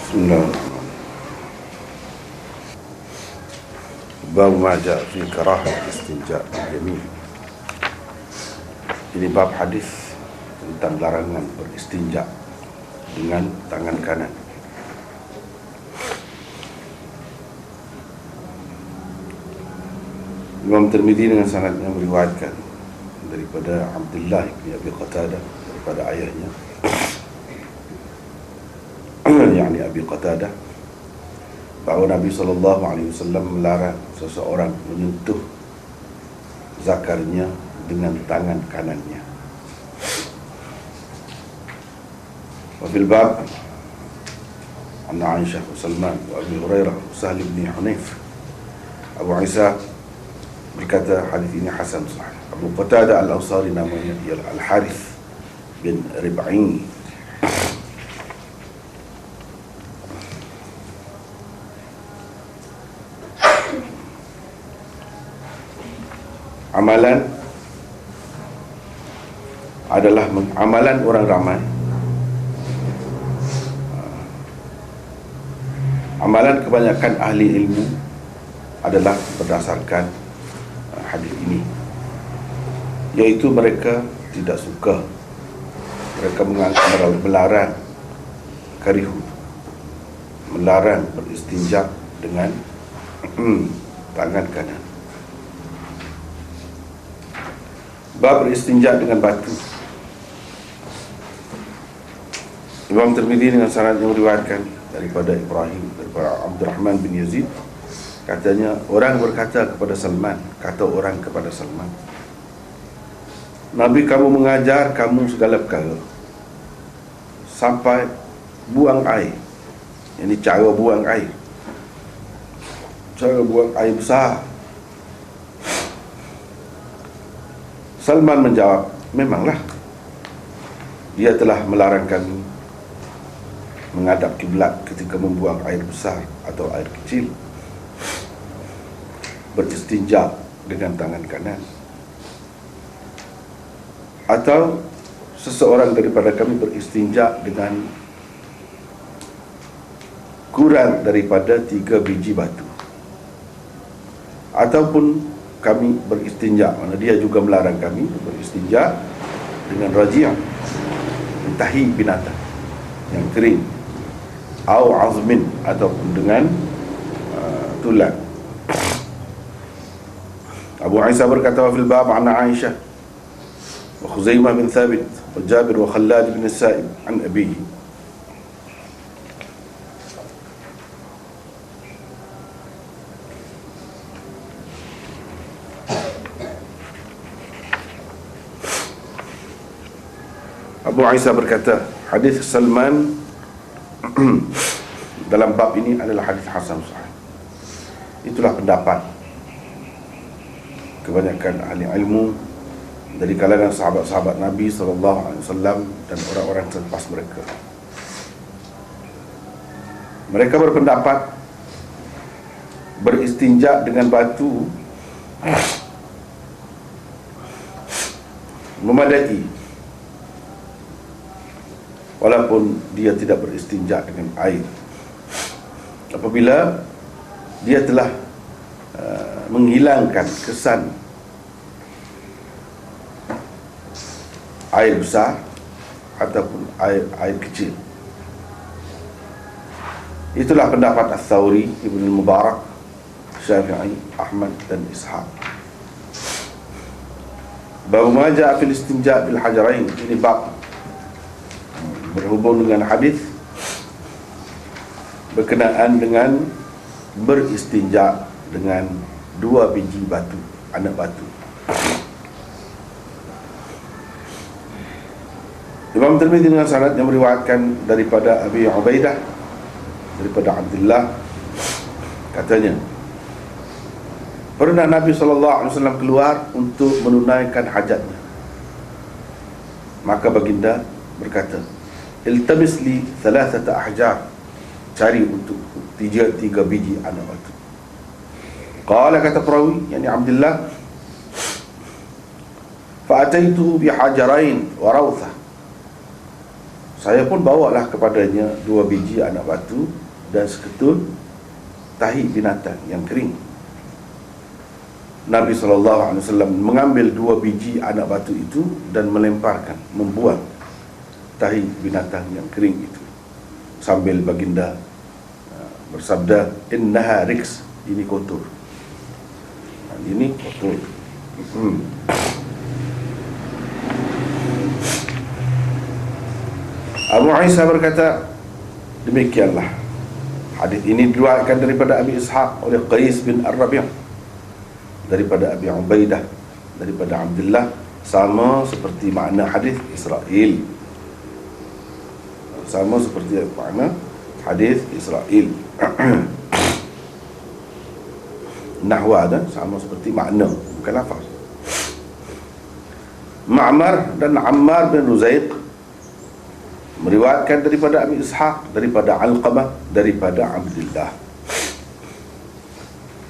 Bismillahirrahmanirrahim. Bab ma ja'a fi karahah istinja' bil yamin. Ini bab hadis tentang larangan beristinja dengan tangan kanan. Imam Tirmidzi dengan sanadnya meriwayatkan daripada Abdullah bin Abi Qatadah, daripada ayahnya yakni Abi Qatadah, bahawa Nabi SAW melarang seseorang menyentuh zakarnya dengan tangan kanannya. Wa fil bab an Aisyah wa Salman wa Abi Hurairah wa Sahal bin Hunayf. Abu Isa berkata hadis ini hasan sahih. Abu Qatadah Al-Ansari namanya ialah Al-Harith bin Rib'i. Amalan adalah amalan orang ramai. Amalan kebanyakan ahli ilmu adalah berdasarkan hadis ini, iaitu mereka tidak suka, mereka melarang karihu, melarang beristinja dengan tangan kanan. Bab beristinja dengan batu. Imam Tirmidzi dengan sanad yang meriwayatkan daripada Ibrahim, daripada Abdurrahman bin Yazid, katanya orang berkata kepada Salman, kata orang kepada Salman, Nabi kamu mengajar kamu segala perkara sampai buang air. Ini cara buang air, cara buang air besar. Salman menjawab, memanglah dia telah melarang kami menghadap kiblat ketika membuang air besar atau air kecil, beristinja dengan tangan kanan, atau seseorang daripada kami beristinja dengan kurang daripada 3 biji batu, ataupun kami beristinja, mana dia juga melarang kami beristinja dengan rajia', tahi binatang yang kering, au azmin, ataupun dengan tulang. Abu Isa berkata fil bab an Aisyah wa Khuzaimah bin Thabit wa Jabir wa Khallad bin Sa'ib an abihi. Abu Isa berkata, hadis Salman dalam bab ini adalah hadis hasan sahih. Itulah pendapat kebanyakan ahli ilmu dari kalangan sahabat-sahabat Nabi SAW dan orang-orang selepas mereka. Mereka berpendapat beristinja dengan batu memadai, walaupun dia tidak beristinja dengan air, apabila dia telah menghilangkan kesan air besar ataupun air kecil. Itulah pendapat Ats-Tsauri, Ibn Mubarak, Syafi'i, Ahmad dan Ishaq. Bab ma ja'a fil istinja' bil hajarain. Ini bab berhubung dengan hadis berkenaan dengan beristinja dengan 2 biji batu, anak batu. Imam Tirmidzi dengan sanad yang meriwayatkan daripada Abi Ubaidah, daripada Abdullah, katanya pernah Nabi SAW keluar untuk menunaikan hajatnya. Maka baginda berkata, iltamis li 3 ahjar, cari untuk 3 biji anak batu. Qala, kata perawi, yani Abdullah, fa'ataituhu bihajarain wa rawthah. saya pun bawalah kepadanya 2 biji anak batu dan seketul tahi binatang yang kering. Nabi SAW mengambil 2 biji anak batu itu dan melemparkan, membuang tahi binatang yang kering itu, sambil baginda bersabda, innaha riks, ini kotor, ini kotor. Abu Isa berkata, demikianlah hadis ini diriwayatkan daripada Abi Ishaq oleh Qais bin Ar-Rabi', daripada Abi Ubaidah, daripada Abdullah, sama seperti makna hadis Israel, sama seperti makna hadis Israel. Nahwa dan sama seperti makna, bukan lafaz. Ma'mar dan Ammar bin Ruzaiq meriwayatkan daripada Abi Ishaq, daripada Alqamah, daripada Abdullah.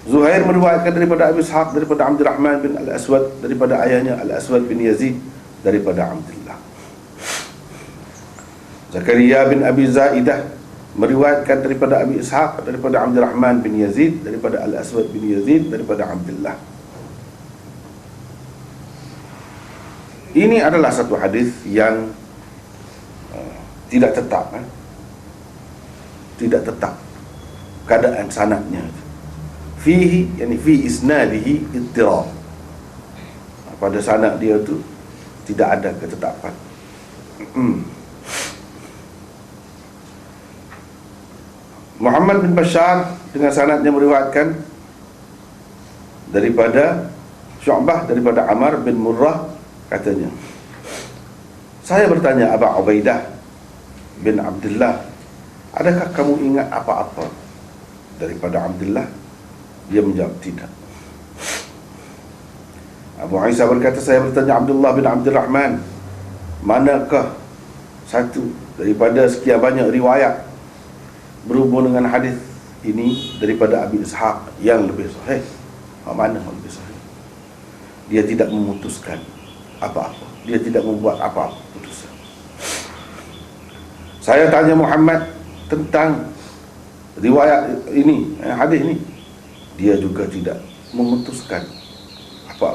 Zuhair meriwayatkan daripada Abi Ishaq, daripada Abdurrahman bin Al-Aswad, daripada ayahnya Al-Aswad bin Yazid, daripada Abdullah. Zakaria bin Abi Zaidah meriwayatkan daripada Abi Ishaq, daripada Abdurrahman bin Yazid, daripada Al-Aswad bin Yazid, daripada Abdullah. Ini adalah satu hadis yang tidak tetap, tidak tetap keadaan sanadnya. Fihi, yani fi isnadihi ittirab, pada sanad dia tu tidak ada ketetapan. Muhammad bin Bashar dengan sanadnya meriwayatkan daripada Syu'bah, daripada Amr bin Murrah, katanya, saya bertanya Abu Ubaidah bin Abdullah, adakah kamu ingat apa-apa daripada Abdullah? Dia menjawab, tidak. Abu Isa berkata, saya bertanya Abdullah bin Abdurrahman, manakah satu daripada sekian banyak riwayat berhubung dengan hadis ini daripada Abi Ishaq yang lebih sahih? Mana yang lebih sahih? Dia tidak memutuskan apa-apa, dia tidak membuat apa-apa putusan. Saya tanya Muhammad tentang riwayat ini, hadis ini, dia juga tidak memutuskan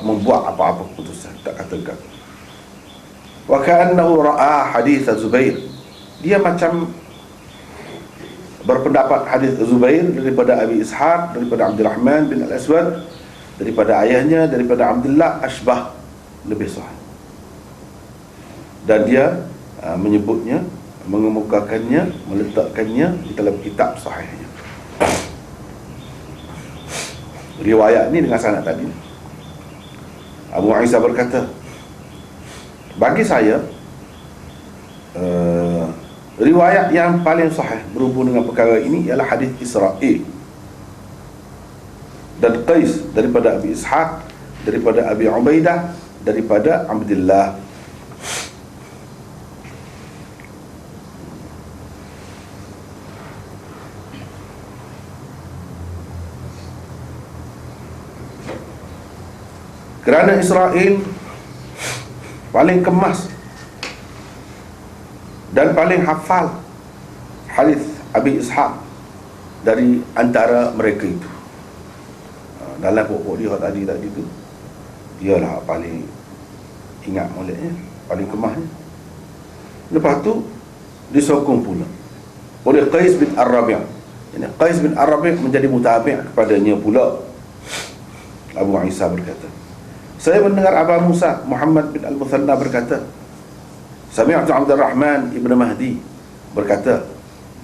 membuat apa-apa keputusan, tak katakan. Wa ka'annahu ra'a hadis Zubair, dia macam berpendapat hadis Zubair daripada Abi Ishaq, daripada Abdurrahman bin Al-Aswad, daripada ayahnya, daripada Abdullah, asbah, lebih sahih. Dan dia menyebutnya, mengemukakannya, meletakkannya di dalam kitab sahihnya. Riwayat ni dengan sanad tadi. Abu Isa berkata, bagi saya riwayat yang paling sahih berhubung dengan perkara ini ialah hadis Israel dan Qais, daripada Abi Ishaq, daripada Abi Ubaidah, daripada Abdullah. Kerana Israel paling kemas dan paling hafal hadis Abi Ishaq dari antara mereka itu. Dalam pokok dia tadi tu, dialah paling ingat moleknya, paling kemasnya. Lepas tu disokong pula oleh Qais bin Ar-Rabi'. Ini Qais bin Ar-Rabi' menjadi mutabi' kepadanya pula. Abu Isa berkata, saya mendengar Abu Musa Muhammad bin Al-Muthanna berkata, sami'tu Abdurrahman ibn Mahdi berkata,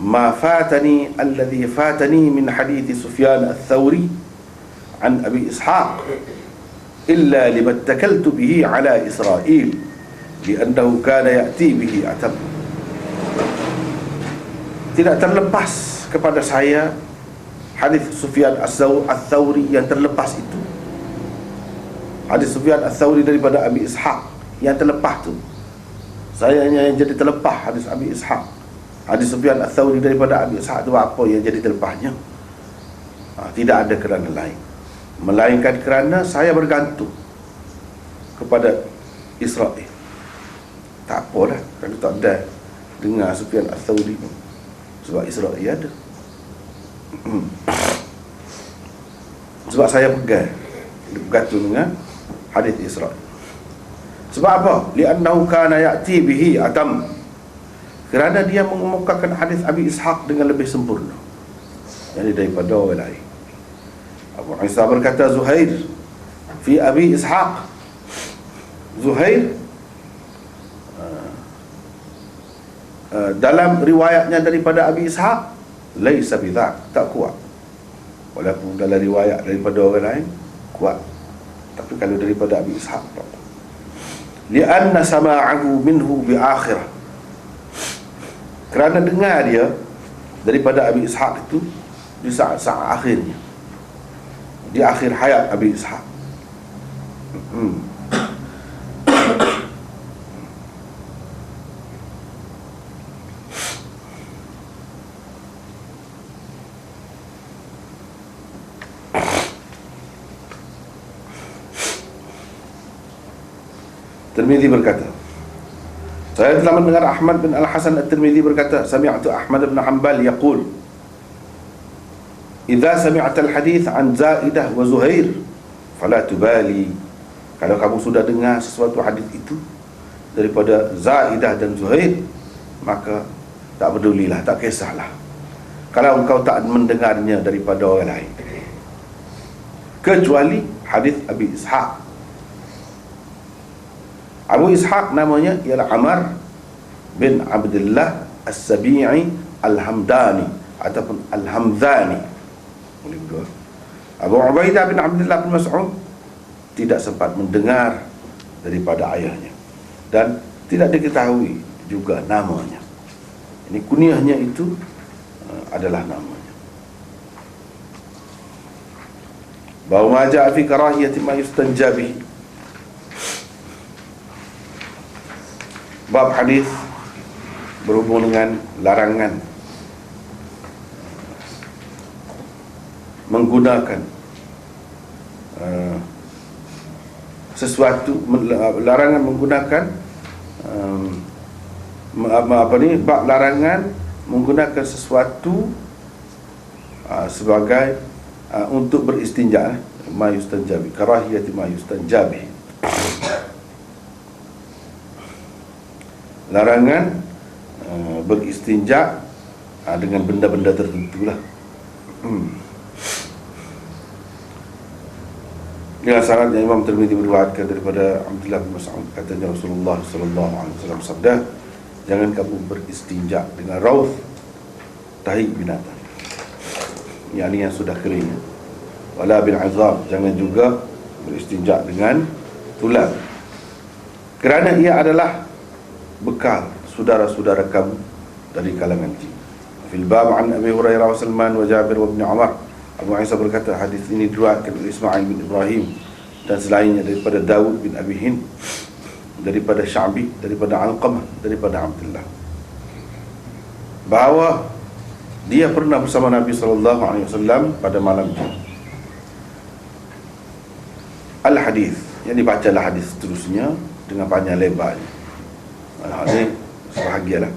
ma fatani alladhi fatani min hadithi Sufyan al-Thawri an Abi Ishaq illa lima takaltu bihi ala Israel li'annahu kana ya'ti bihi atab. Tidak terlepas kepada saya hadis Sufyan al-Thawri yang terlepas itu. Hadis Sufyan al-Thawri daripada Abi Ishaq yang terlepas tu, saya hanya yang jadi terlepas hadis Abi Ishaq. Hadis Sufyan al-Thawri daripada Abi Ishaq tu apa yang jadi terlepasnya? Tidak ada kerana lain, melainkan kerana saya bergantung kepada Israel. Tak apalah, kalau tak ada dengar Sufyan Ats-Tsauri sebab Isra' ia ada. Sebab saya pegang bergantung dengan hadis Isra'. Sebab apa? Li'annahu kana ya'ti bihi atam, kerana dia mengemukakan hadis Abi Ishaq dengan lebih sempurna, yani daripada orang lain. Abu Isa berkata Zuhair fi Abi Ishaq, Zuhair dalam riwayatnya daripada Abi Ishaq laisa bidzak, tak kuat. Walaupun dalam riwayat daripada orang lain kuat, tapi kalau daripada Abi Ishaq tak. Li'anna sama'ahu minhu bi akhirah, kerana dengar dia daripada Abi Ishaq itu di saat-saat akhirnya, di akhir hayat Abi Ishaq. Tirmizi berkata, saya telah mendengar Ahmad bin Al-Hasan At-Tirmizi berkata, sami'tu Ahmad bin Hanbal yaqul, idza sami'ta al-hadith an Zaidah wa Zuhair fala tubali, kalau kamu sudah dengar sesuatu hadis itu daripada Zaidah dan Zuhair, maka tak pedulilah, tak kisahlah kalau engkau tak mendengarnya daripada orang lain, kecuali hadis Abi Ishaq. Abu Ishaq namanya ialah Amr bin Abdullah As-Sabi'i Al-Hamdani ataupun Al-Hamdani. Boleh berdua. Abu Ubaidah bin Abdullah bin Mas'ud tidak sempat mendengar daripada ayahnya dan tidak diketahui juga namanya. Ini kunyahnya itu adalah namanya. Bahawa maja'a fi karahiyati ma yustanjabi, bab hadis berhubung dengan larangan menggunakan sesuatu, larangan menggunakan bab larangan menggunakan sesuatu sebagai untuk beristinja, ma yustanjabi, karahiyati ma yustanjabi, larangan beristinja dengan benda-benda tertentu lah. Inilah syarat yang Imam Tirmizi meriwayatkan daripada Abdullah bin Mas'ud, katanya Rasulullah sallallahu alaihi wasallam sabda, jangan kamu beristinja dengan rauth, tahi binatang, yakni yang sudah kering, wala bil azab, jangan juga beristinja dengan tulang, kerana ia adalah bekal saudara-saudara kamu dari kalangan jin. Fil bab an Abi Hurairah wa Salman wa Jabir wa Ibn Umar. Abu Isa berkata, hadis ini diriwayatkan oleh Ismail bin Ibrahim dan selainnya daripada Dawud bin Abi Hind, daripada Sya'bi, daripada Alqamah, daripada Abdullah, bahawa dia pernah bersama Nabi SAW pada malam Jumat. Al-hadis, yang dibacalah hadis seterusnya dengan panjang lebarnya. Ini sebahagialah.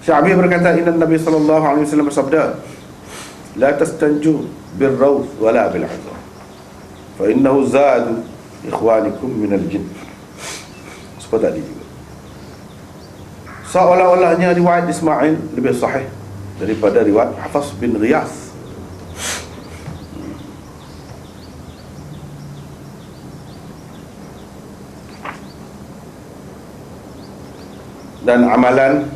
Sya'bi berkata, inna Nabi SAW bersabda, la tastanju birrawth wala bil'azab, fa innahu zadu ikhwanikum minal jin. Seperti tadi juga, seolah-olahnya riwayat Ismail lebih sahih daripada riwayat Hafs bin Ghiyath. Dan amalan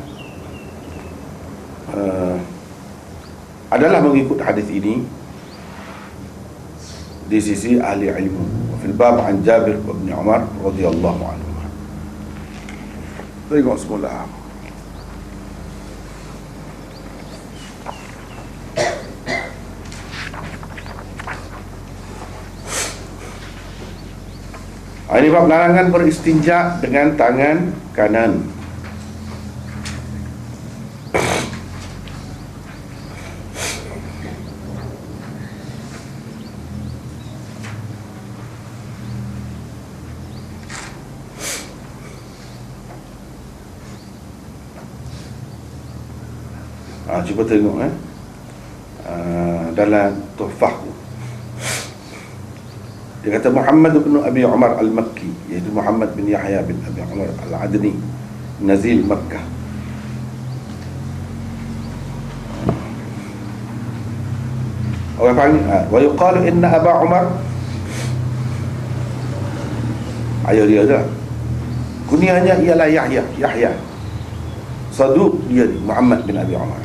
adalah mengikut hadis ini di sisi ahli ilmu. Fil bab an Jabir bin Umar radhiyallahu anhu. Tengok semula. Ini bab larangan beristinja dengan tangan kanan. Cuba tengok dalam Tuhfah tu. Dia kata Muhammad bin Abi Umar al-Makki, iaitu Muhammad bin Yahya bin Abi Umar al-Adni, Nazil Makkah. Orang panggil wa yuqalu inna Aba Umar, ayah dia dah, kunyahnya ialah Yahya. Saduq dia ni, Muhammad bin Abi Umar.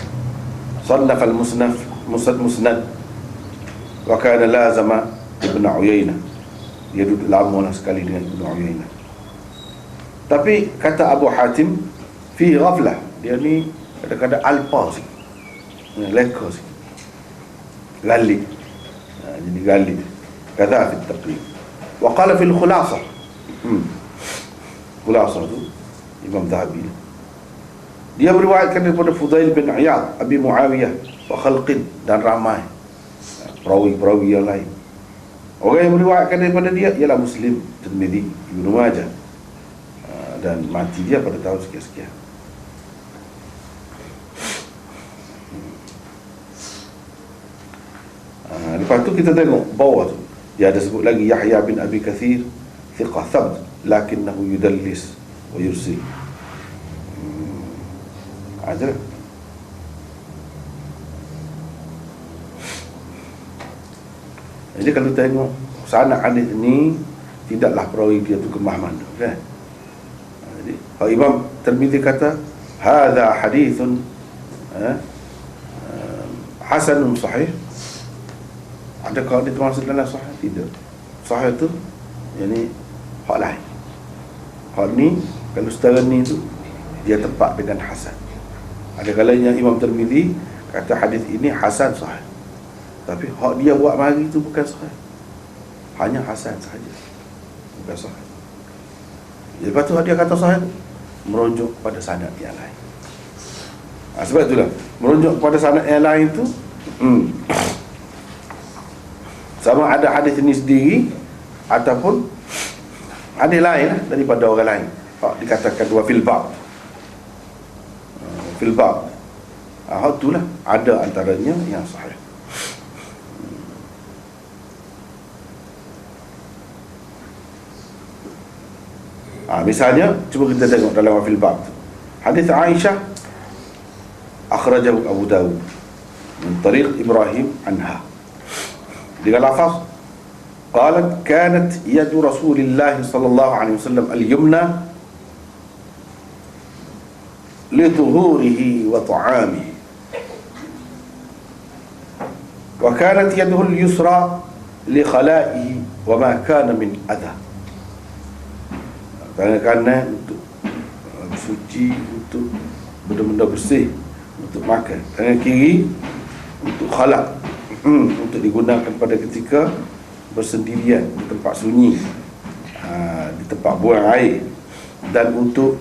Sannaf al-Musnad wa kana lazama Ibn Uyainah. Dia duduk lama lah sekali dengan Ibn Uyainah. Tapi kata Abu Hatim, fi ghaflah, dia ni kadang-kadang alpa sikit, leka sikit, gali, jadi gali. Kata fi taqrib. Wa qala fil khulasah, khulasah tu Imam Zahabi, dia meriwayatkan daripada Fudail bin Iyad, Abi Muawiyah wa khalqin, dan ramai perawi-perawi yang lain. Orang yang meriwayatkan daripada dia ialah Muslim, Tirmidzi, Ibnu Majah, dan mati dia pada tahun sekian-sekian. Lepas tu kita tengok bawah tu, dia ada sebut lagi Yahya bin Abi Kathir thiqah thabt lakinnahu yudallis wa yursil. Ada. Jadi kalau tengok sanad hadis ni, tidaklah perawi dia tu kemah mana, kan? Jadi Imam Tirmidzi kata hadza hadithun hasanun sahih. Adakah dia termasuk dalam sahih? Tidak. Sahih tu yakni hak lain. Hak ni kalau setara ni tu dia tepat dengan hasan. Ada kalanya Imam Tirmidzi kata hadis ini hasan sahih, tapi hak dia buat mari tu bukan sahih, hanya hasan sahaja, bukan sahih. Lepas tu dia kata sahih, merujuk pada sanad yang lain. Sebab itulah merujuk pada sanad yang lain tu sama ada hadis ini sendiri ataupun hadis lain daripada orang lain. Dikatakan wa fil bab, fil bab, itulah ada antaranya yang sahih. Misalnya cuba kita tengok dalam fil bab tu, hadis Aisyah akhrajahu Abu Dawud min tariq Ibrahim anha dengan lafaz qalat kanat yadu Rasulillah sallallahu alaihi wasallam al-yumna li tuhurihi wa ta'amihi wa kanat yaduhu al-yusra li khala'ihi wa ma kana min adha. Tangan kanan untuk suci, untuk benda-benda bersih, untuk makan. Tangan kiri untuk khala', untuk digunakan pada ketika bersendirian di tempat sunyi, di tempat buang air, dan untuk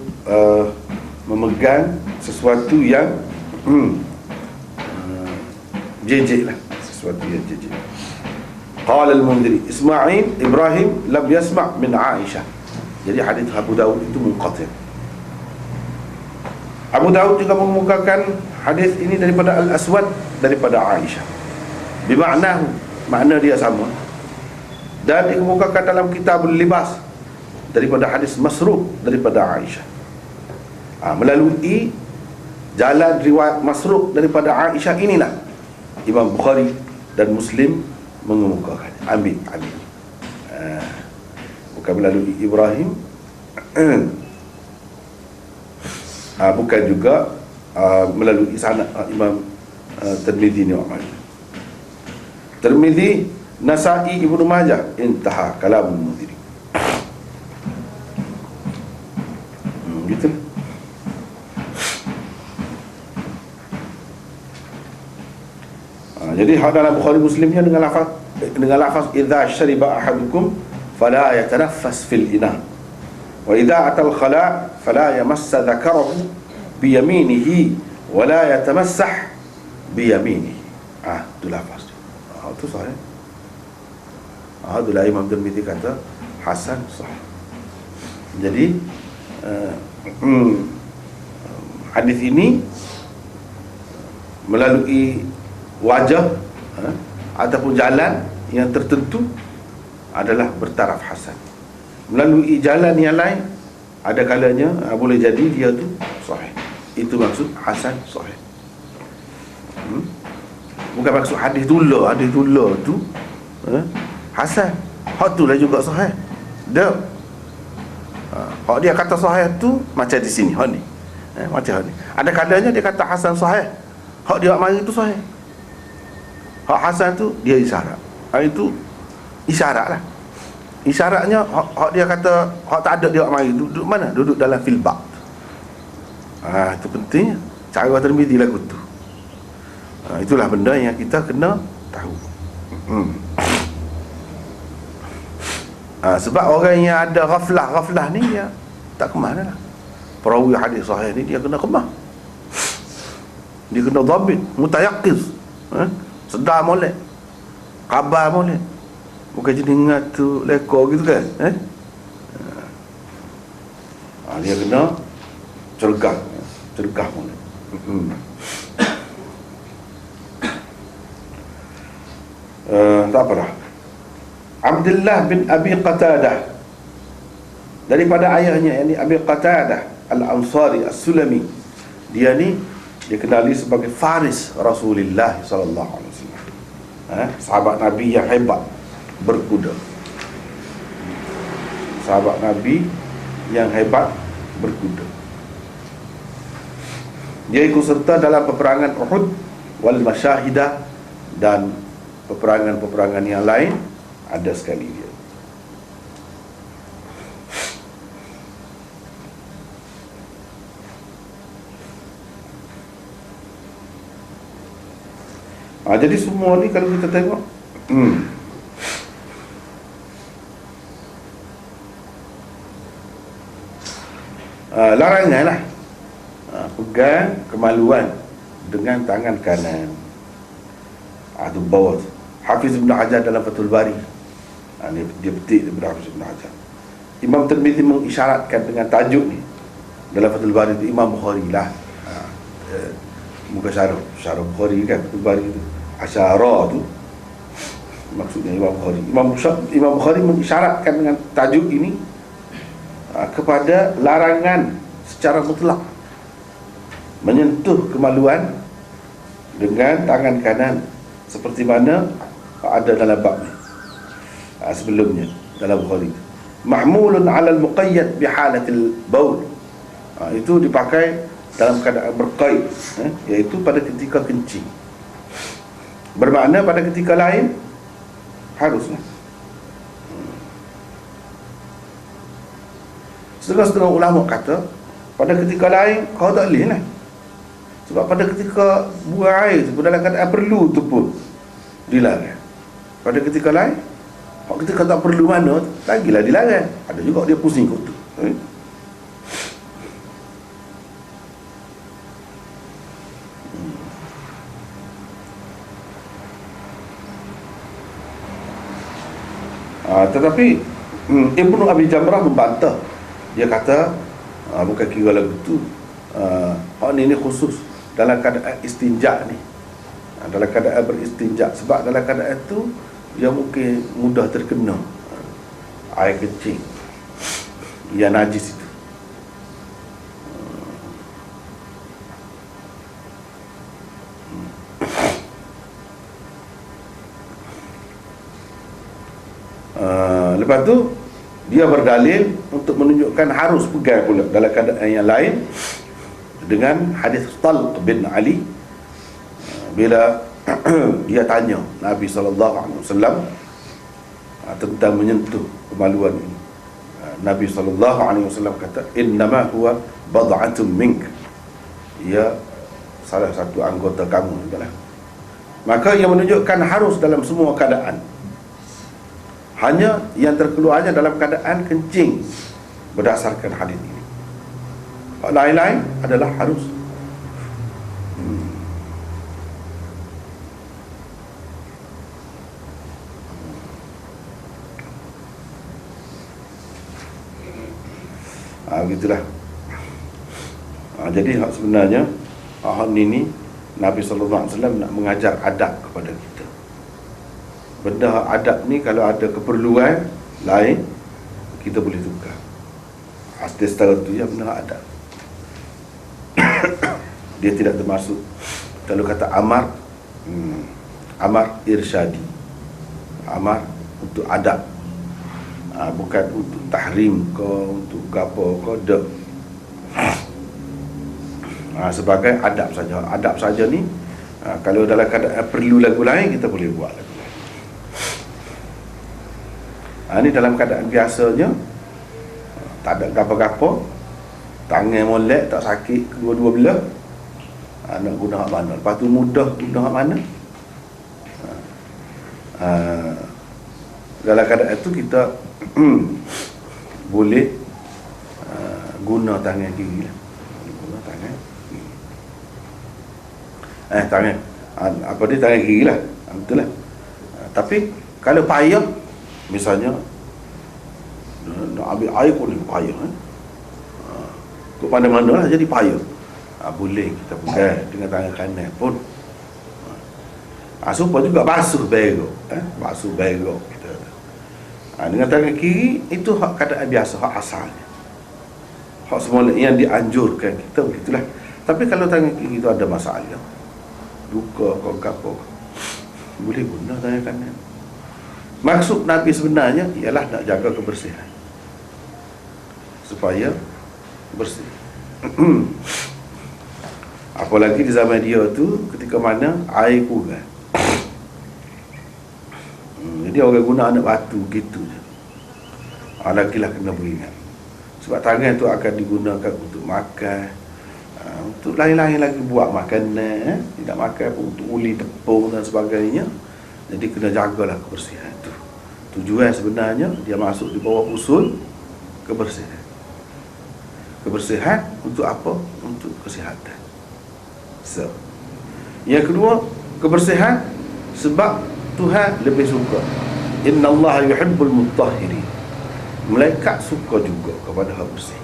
memegang sesuatu yang jejek lah, sesuatu yang jejek. Qala al-Mundhiri Ismail Ibrahim lam yasma' min Aisyah. Jadi hadis Abu Dawud itu munqati'. Abu Dawud juga mengemukakan hadis ini daripada Al-Aswad, daripada Aisyah. Bimaknahu, makna dia sama. Dan dikemukakan dalam Kitabul Libas daripada hadis Masruq daripada Aisyah. Melalui jalan riwayat Masruq daripada Aisyah inilah Imam Bukhari dan Muslim mengemukakan. Ambil. Bukan melalui Ibrahim, bukan juga melalui sanad Imam Tirmidzi ni. Tirmidzi, Nasa'i, Ibnu Majah, intaha kalam Mundhiri. Gitu. Jadi hak dalam Bukhari Muslimnya dengan lafaz idza syariba ahadukum fala yatanaffas fil ina wa idza atal khala fala yamassa dhakarahu bi yaminihi wa la yatamassah bi yaminihi. Itu lafaz tu. Itu sahih. Itulah Imam Tirmidzi kata hasan sahih. Jadi hadis ini melalui wajah ataupun jalan yang tertentu adalah bertaraf hasan. Melalui jalan yang lain ada kalanya boleh jadi dia tu sahih. Itu maksud hasan sahih. Bukan maksud hadis tula tu hasan. Hak tu lah juga sahih. Dia hak dia kata sahih tu macam di sini hak ni. Macam ni. Ada kalanya dia kata hasan sahih. Hak dia mari tu sahih. Hak hasan tu dia isyarat. Itu isyarat lah. Isyaratnya hak dia kata hak tak ada dia mari duduk mana? Duduk dalam filbak. Itu penting. Cara Tirmizi lagu tu. Itulah benda yang kita kena tahu. Sebab orang yang ada ghaflah ni dia tak ke mana lah. Perawi hadis sahih ni dia kena kemah. Dia kena dhabit, mutayaqiz. Sedar molek. Khabar molek. Bukan jenis ngatu lekor gitu kan. Dia kena cergah molek. Tak apa dah. Abdullah bin Abi Qatadah, daripada ayahnya, yakni Abi Qatadah Al-Ansari As-Sulami. Dia ni dikenali sebagai Faris Rasulullah sallallahu alaihi wasallam. Sahabat Nabi yang hebat berkuda. Sahabat Nabi yang hebat berkuda. Dia ikut serta dalam peperangan Uhud wal Masyahidah dan peperangan-peperangan yang lain ada sekali dia. Jadi semua ni kalau kita tengok larangan lah pegang kemaluan dengan tangan kanan. Itu bawah. Hafiz Ibn Hajar dalam Fathul Bari, dia petik daripada Hafiz Ibn Hajar. Imam Tirmizi mengisyaratkan dengan tajuk ni dalam Fathul Bari itu Imam Bukhari lah. Muka syarah Bukhari kan, Fathul Bari itu asyara tu maksudnya Imam Bukhari. Imam Bukhari mengisyaratkan dengan tajuk ini kepada larangan secara mutlak menyentuh kemaluan dengan tangan kanan, seperti mana ada dalam bab ni sebelumnya dalam Bukhari. Mahmulun 'ala al-muqayyad bi halatil baul. Itu dipakai dalam keadaan berqaid, iaitu pada ketika kencing. Bermakna pada ketika lain haruslah. Setengah-setengah ulama kata pada ketika lain kau tak boleh lah. Sebab pada ketika buang air tu, dalam keadaan perlu tu pun dilarang. Pada ketika lain, ketika tak perlu mana, lagilah dilarang. Ada juga dia pusing kot tu. Tetapi Ibnu Abi Jamrah membantah. Dia kata bukan kira lagu tu. Ni khusus dalam keadaan istinja ni, dalam keadaan beristinja. Sebab dalam keadaan tu dia mungkin mudah terkena air kencing yang najis itu. Lepas tu dia berdalil untuk menunjukkan harus pegang pula dalam keadaan yang lain dengan hadis Talq bin Ali bila dia tanya Nabi SAW tentang menyentuh kemaluan ini. Nabi SAW kata, innama huwa bad'atun mink, ia salah satu anggota kamu. Maka ia menunjukkan harus dalam semua keadaan. Hanya yang terkeluarnya dalam keadaan kencing berdasarkan hadis ini. Lain-lain adalah harus. Begitulah. Jadi hak sebenarnya hak ni Nabi SAW nak mengajar adab kepada kita. Benda adab ni kalau ada keperluan lain, kita boleh tukar. Atas setara tu ya benda adab. Dia tidak termasuk, kalau kata amar, amar irsyadi, amar untuk adab, bukan untuk tahrim ke, untuk gapo ke, dak. Sebagai adab saja. Adab saja ni, kalau dalam keadaan perlu lagu lain, kita boleh buat lagu lain. Ni dalam keadaan biasanya, tak ada gapo-gapo, tangan molek, tak sakit kedua-dua belah, nak guna hak mana. Lepas tu mudah guna hak mana. Dalam keadaan itu kita boleh guna tangan kiri lah. Guna tangan kiri. Tangan apa dia, tangan kiri lah. Betul lah. Tapi kalau payah, misalnya nak ambil air pun payah, ke mana-mana lah jadi payah, boleh kita pegang dengan tangan kanan pun. Supaya juga basuh berok, basuh berok kita. Dengan tangan kiri itu hak keadaan biasa, hak asalnya, hak semula yang dianjurkan kita begitulah. Tapi kalau tangan kiri itu ada masalah, luka ke apa, boleh guna tangan kanan. Maksud Nabi sebenarnya ialah nak jaga kebersihan, supaya bersih. Apalagi di zaman dia tu, ketika mana air kurang, jadi orang guna anak batu gitu je. Lagilah kena beringat, sebab tangan tu akan digunakan untuk makan, untuk lain-lain lagi, buat makanan, tidak makan pun, untuk uli tepung dan sebagainya. Jadi kena jagalah kebersihan tu. Tujuan sebenarnya dia masuk di bawah usul kebersihan. Kebersihan untuk apa? Untuk kesihatan. Yang kedua, kebersihan sebab Tuhan lebih suka. Innallaha yuhibbul mutahhirin. Malaikat suka juga kepada hal bersih.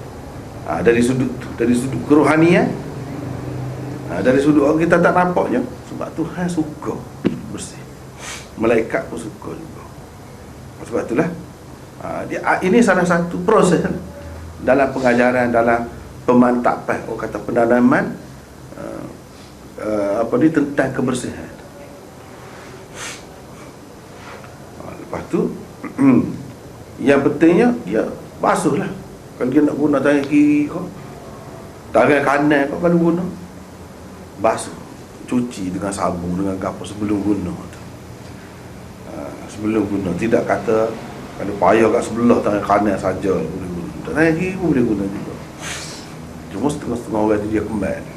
Dari sudut kerohanian, dari sudut orang kita tak nampaknya, sebab Tuhan suka bersih. Malaikat pun suka juga. Sebab itulah ini salah satu proses dalam pengajaran, dalam pemantapan, orang kata pendalaman tentang kebersihan. Lepas tu yang pentingnya dia basuh lah. Kalau dia nak guna tangan kiri kau, tangan kanan kau, kalau guna basuh, cuci dengan sabun, dengan apa sebelum guna tu. Sebelum guna, tidak kata kalau payah kat sebelah tangan kanan saja boleh guna, tangan kiri pun boleh guna juga. Cuma setengah-setengah orang tu dia kembali.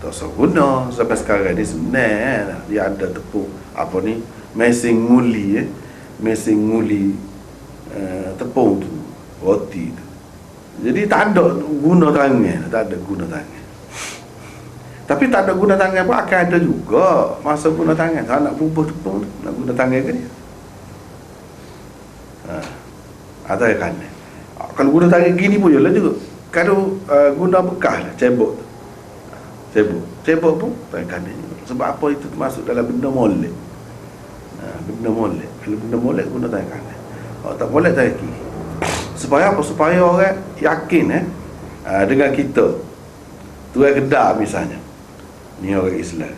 Tak usah guna. Sampai sekarang ni sebenarnya dia ada tepung apa ni, mesin nguli, mesin nguli tepung tu, roti tu. Jadi tak ada guna tangan, tak ada guna tangan. Tapi tak ada guna tangan pun akan ada juga masa guna tangan. Tak nak bubuh tepung tu, nak guna tangan ke dia? Ada kanan. Kalau guna tangan gini pun je lah juga. Kalau guna bekas lah, cebok tu, cebok pun tangan kanan juga. Sebab apa itu termasuk dalam benda molek. Benda molek. Kalau benda molek guna tangan kanan. Tak molek tangan kiri. Supaya apa? Supaya orang yakin dengan kita. Tuan Kedah misalnya, ni orang Islam.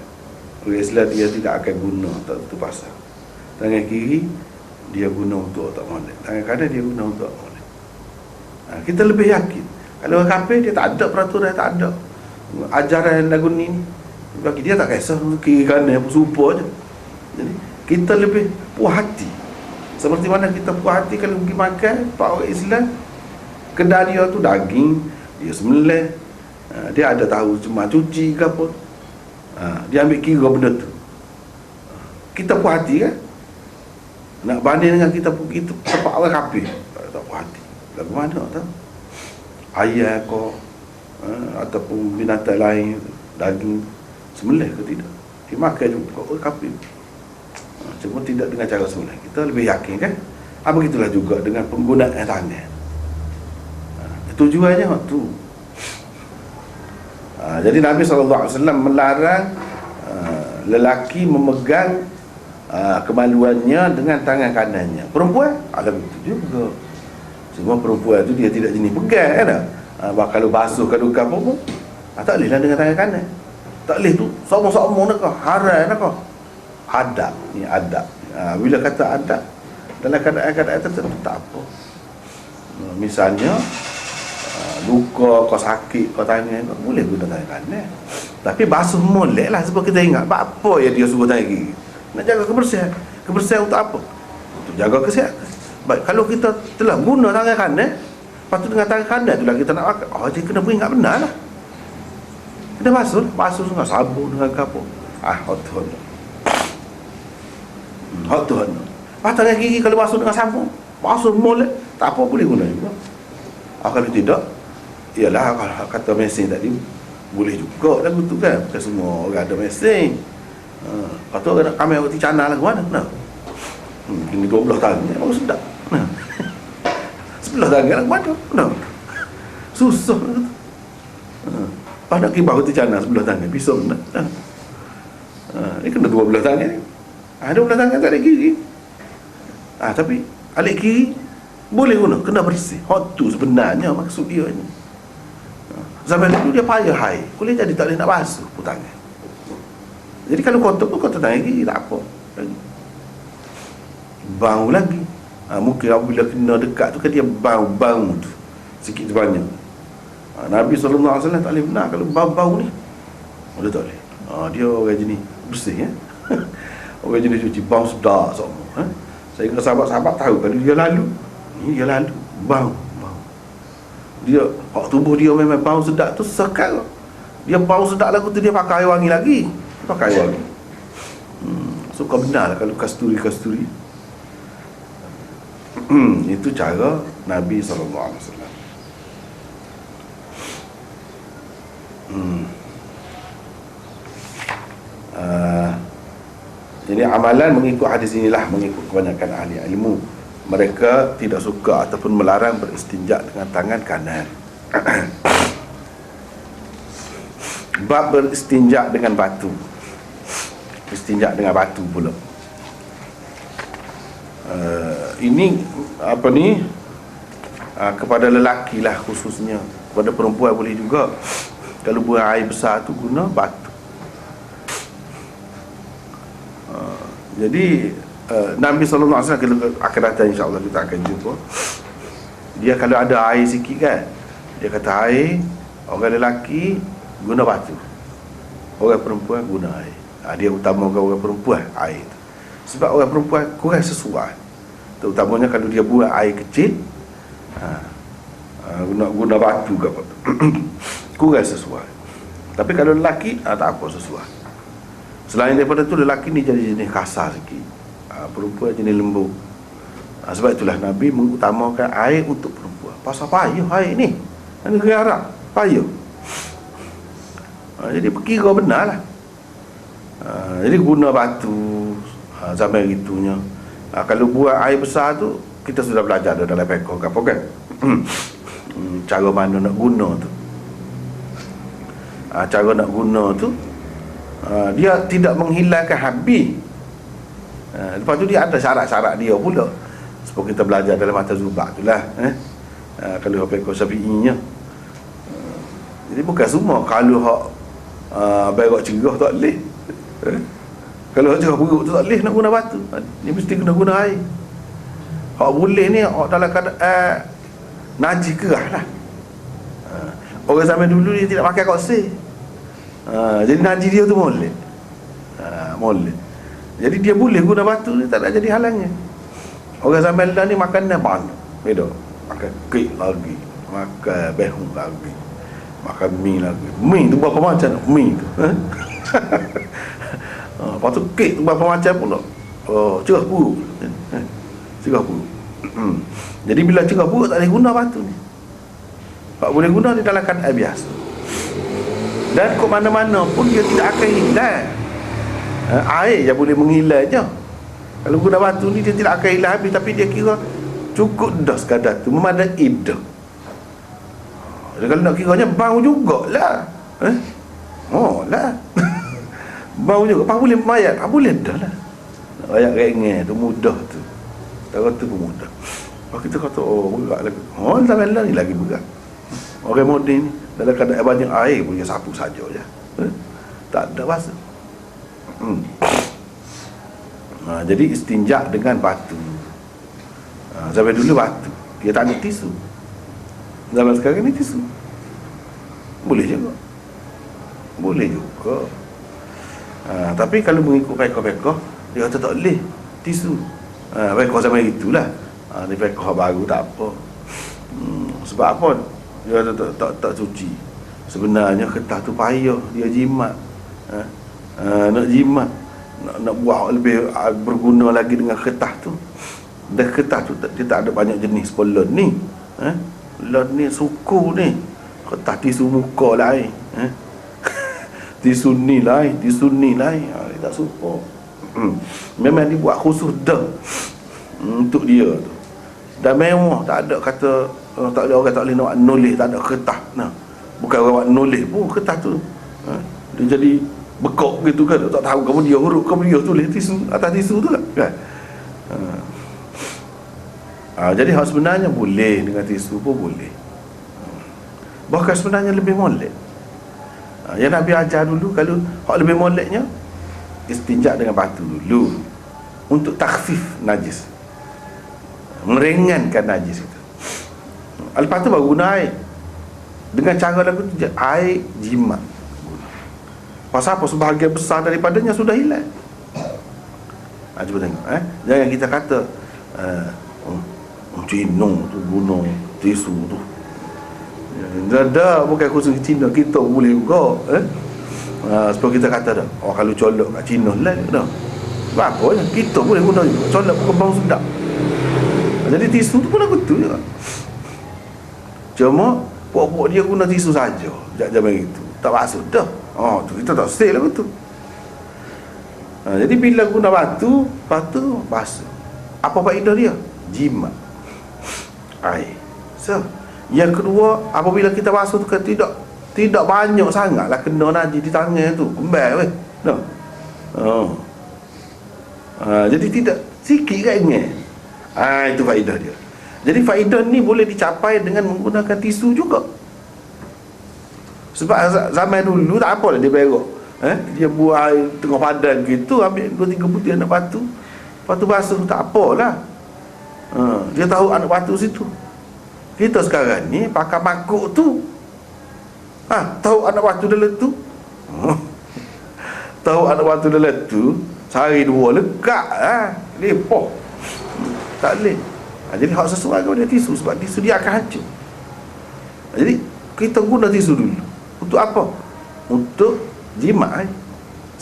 Orang Islam dia tidak akan guna tak tu pasal. Tangan kiri dia guna untuk tak molek, tangan kanan dia guna untuk tak molek. Kita lebih yakin. Kalau orang kafir dia tak ada peraturan, tak ada ajaran lagu ni. Bagi dia tak kisah kiri kanan pun serupa je. Jadi kita lebih puas hati. Seperti mana kita puas hati kalau pergi makan pak orang Islam, kedai dia tu daging, dia sembelih, dia ada tahu cuma cuci ke apa, dia ambil kira benda tu. Kita puas hati kan? Nak banding dengan kita pergi tempat orang kafir, tak puas hati. Lagu mana tahu? Ayam kau ataupun binatang lain, daging sembelih ke tidak, dimakan juga orang kafir. Cuma tidak dengan cara sembelih. Kita lebih yakin kan? Begitulah juga dengan penggunaan tangan. Tujuannya tu Jadi Nabi SAW melarang lelaki memegang kemaluannya dengan tangan kanannya. Perempuan alam itu juga. Semua perempuan tu dia tidak jenis pegang kan. Kalau basuh kalau apa pun tak boleh lah dengan tangan kanan. Tak boleh tu sama-sama nak haram nak. Adab ni adab. Bila kata adab dalam keadaan tertentu tak apa. Misalnya luka kau sakit kau tangan kau boleh guna tangan kanan. Tapi basuh molek lah sebab kita ingat apa ya dia suruh tangan kiri. Nak jaga kebersihan. Kebersihan untuk apa? Untuk jaga kesihatan. Baik, kalau kita telah guna tangan kanan, lepas tu dengan tangan kanan tu lah kita nak makan, dia kena beringat benar lah. Kena basuh dengan sabun dengan apa. Hot Tuhan. Hot Tuhan. Tangan kiri kalau basuh dengan sabun, basuh molek, tak apa boleh guna juga. Kalau tidak, ialah kalau kata mesin tadi, boleh juga lagu tu kan. Bukan semua orang ada mesin. Kata orang nak kamera roti canai lagu mana? Nah. Ini 12 tangan, baru sedap. Nah. 11 tangan lagu mana? Nah. Susah. Nak kibah roti canai 11 tangan, pisau nak. Ini kena 12 tangan ni. 12 tangan tak ada kiri. Tapi alik kiri boleh guna, kena bersih. Hot tu sebenarnya maksud dia ni. Zaman dulu dia payah hai, boleh jadi tak boleh nak basuh pun tangan. Jadi kalau kotor pun kotor tangan kiri tak apa. Bau lagi. Mungkin bila kena dekat tu kan dia bau tu sikit banyak. Nabi SAW tak boleh benar kalau bau-bau ni. Dia tak boleh. Dia orang jenis bersih ya. Orang jenis cuci bau sedap semua. Saya kena sahabat-sahabat tahu kalau dia lalu bau. Dia hak tubuh dia memang bau sedap tu sekal. Dia bau sedap lagu tu dia pakai air wangi lagi. Pakai air wangi. Suka benar lah kalau kasturi. Itu cara Nabi SAW. Jadi amalan mengikut hadis inilah, mengikut kebanyakan ahli ilmu, mereka tidak suka ataupun melarang beristinja dengan tangan kanan. Bab beristinja dengan batu. Istinja dengan batu pula. Ini apa ni? Kepada lelaki lah khususnya. Kepada perempuan boleh juga. Kalau buang air besar tu guna batu. Jadi Nabi SAW akan datang, insyaAllah kita akan jumpa. Dia kalau ada air sikit kan, dia kata air, orang lelaki guna batu, orang perempuan guna air. Dia utamakan orang perempuan air tu. Sebab orang perempuan kurang sesuai, terutamanya kalau dia buat air kecil, guna batu ke apa tu kurang sesuai. Tapi kalau lelaki tak apa sesuai. Selain daripada tu, lelaki ni jadi jenis kasar sikit, perempuan jenis lembut. Sebab itulah Nabi mengutamakan air untuk perempuan. Pasal payah air ni, negeri Arab payah. Jadi berkira benar lah. Jadi guna batu zaman itunya. Kalau buat air besar tu, kita sudah belajar dalam pekor ke apa kan. Cara mana nak guna tu. Cara nak guna tu, dia tidak menghilangkan habis. Lepas tu dia ada syarat-syarat dia pula. Sebab kita belajar dalam mata Zubak tu lah. Kalau hak pekor Syafi'inya. Jadi bukan semua. Kalau hak berak cerah tak boleh. Kalau hak cerah perut tu tak boleh nak guna batu. Dia mesti kena guna air. Hak boleh ni hak dalam keadaan najis kerah lah. Orang zaman dulu dia tidak pakai koksir. Jadi najis dia tu molek. Molek. Jadi dia boleh guna batu ni, tak nak jadi halangnya. Orang zaman dah ni makan dah banyak. Beda. Makan kek lagi, makan behung lagi, makan mi lagi. Mi tu berapa macam mi tu. Lepas tu kek tu berapa macam pula. Cerah buruk. Cerah buruk. Jadi bila cerah buruk tak boleh guna batu ni. Tak boleh guna di dalam keadaan biasa. Dan ke mana-mana pun dia tidak akan hilang. Air yang boleh menghilang je. Kalau guna batu ni dia tidak akan hilang habis, tapi dia kira cukup dah sekadar tu, memadai dah. Kalau nak kiranya bau jugalah. Oh lah. Bau juga, apa boleh mayat? Apa boleh dah lah. Rakyat rengeh tu mudah tu. Tak kata pun mudah. Kalau kita kata, oh berat lagi. Oh, tangan lah ni lagi berat. Orang moden ni, dalam keadaan banyak air pun dia sapu saja je. Tak ada bahasa. Jadi istinja dengan batu. Zaman dulu batu, dia tak ada tisu. Zaman sekarang ni tisu. Boleh juga. Boleh juga. Tapi kalau mengikut fiqh-fiqh, dia kata tak boleh tisu. Fiqh zaman itulah. Ni fiqh baru tak apa. Sebab apa? Dia kata tak suci. Sebenarnya kertas tu payah dia jimat. Nak jimat, nak buat lebih berguna lagi dengan kertas tu. Dan kertas tu dia tak ada banyak jenis pelon ni. Pelon ni suku ni. Kertas tisu muka lain. Tisu ni lain, tisu ni lain. Dia tak suka. Memang dibuat khusus dah untuk dia tu. Dan mewah, tak ada kata tak ada orang tak boleh nak nulis, tak ada kertas. Bukan orang nulis pun kertas tu. Dia jadi bekok gitu kan, tak tahu kamu dia huruf, kamu dia tulis tisu atas tisu tu kan. Jadi hak sebenarnya boleh dengan tisu pun boleh. Bahkan sebenarnya lebih molek. Yang Nabi ajar dulu, kalau hak lebih moleknya, istinja dengan batu dulu untuk takhfif najis, meringankan najis itu. Lepas tu baru guna air. Dengan cara lagu tu, air jimat. Pasal apa? Sebahagian besar daripadanya sudah hilang. Cuba tengok. Jangan kita kata Cina tu guna tisu tu. Dah bukan khusus Cina, kita boleh juga. Sebab kita kata dah, kalau colok kat Cina lah dah. Apa je, kita boleh guna juga. Colok pun kembang sedap. Jadi tisu tu pun lagu tu je. Cuma pokok dia guna tisu saja zaman itu. Tak basuh dah. Tu kita tak say lagu tu. Jadi bila guna batu, basuh. Apa faedah dia? Jimat air. Yang kedua, apabila kita basuh tu tidak banyak sangatlah kena najis di tangan tu. Kembal weh. Jadi tidak sikit kan ingat. Itu faedah dia. Jadi faedah ni boleh dicapai dengan menggunakan tisu juga. Sebab zaman dulu tak apalah dia berak. Dia buat air tengah padan gitu, ambil 2-3 putih anak batu. Lepas tu basuh, tak apalah. Dia tahu anak batu situ. Kita sekarang ni pakai makuk tu. Tahu anak batu dalam tu. Tahu anak batu dalam tu, sehari 2 lekat lepoh. Tak boleh. Jadi hak sesuai kepada tisu, sebab tisu dia akan hancur. Jadi kita guna tisu dulu. Untuk apa? Untuk jimat.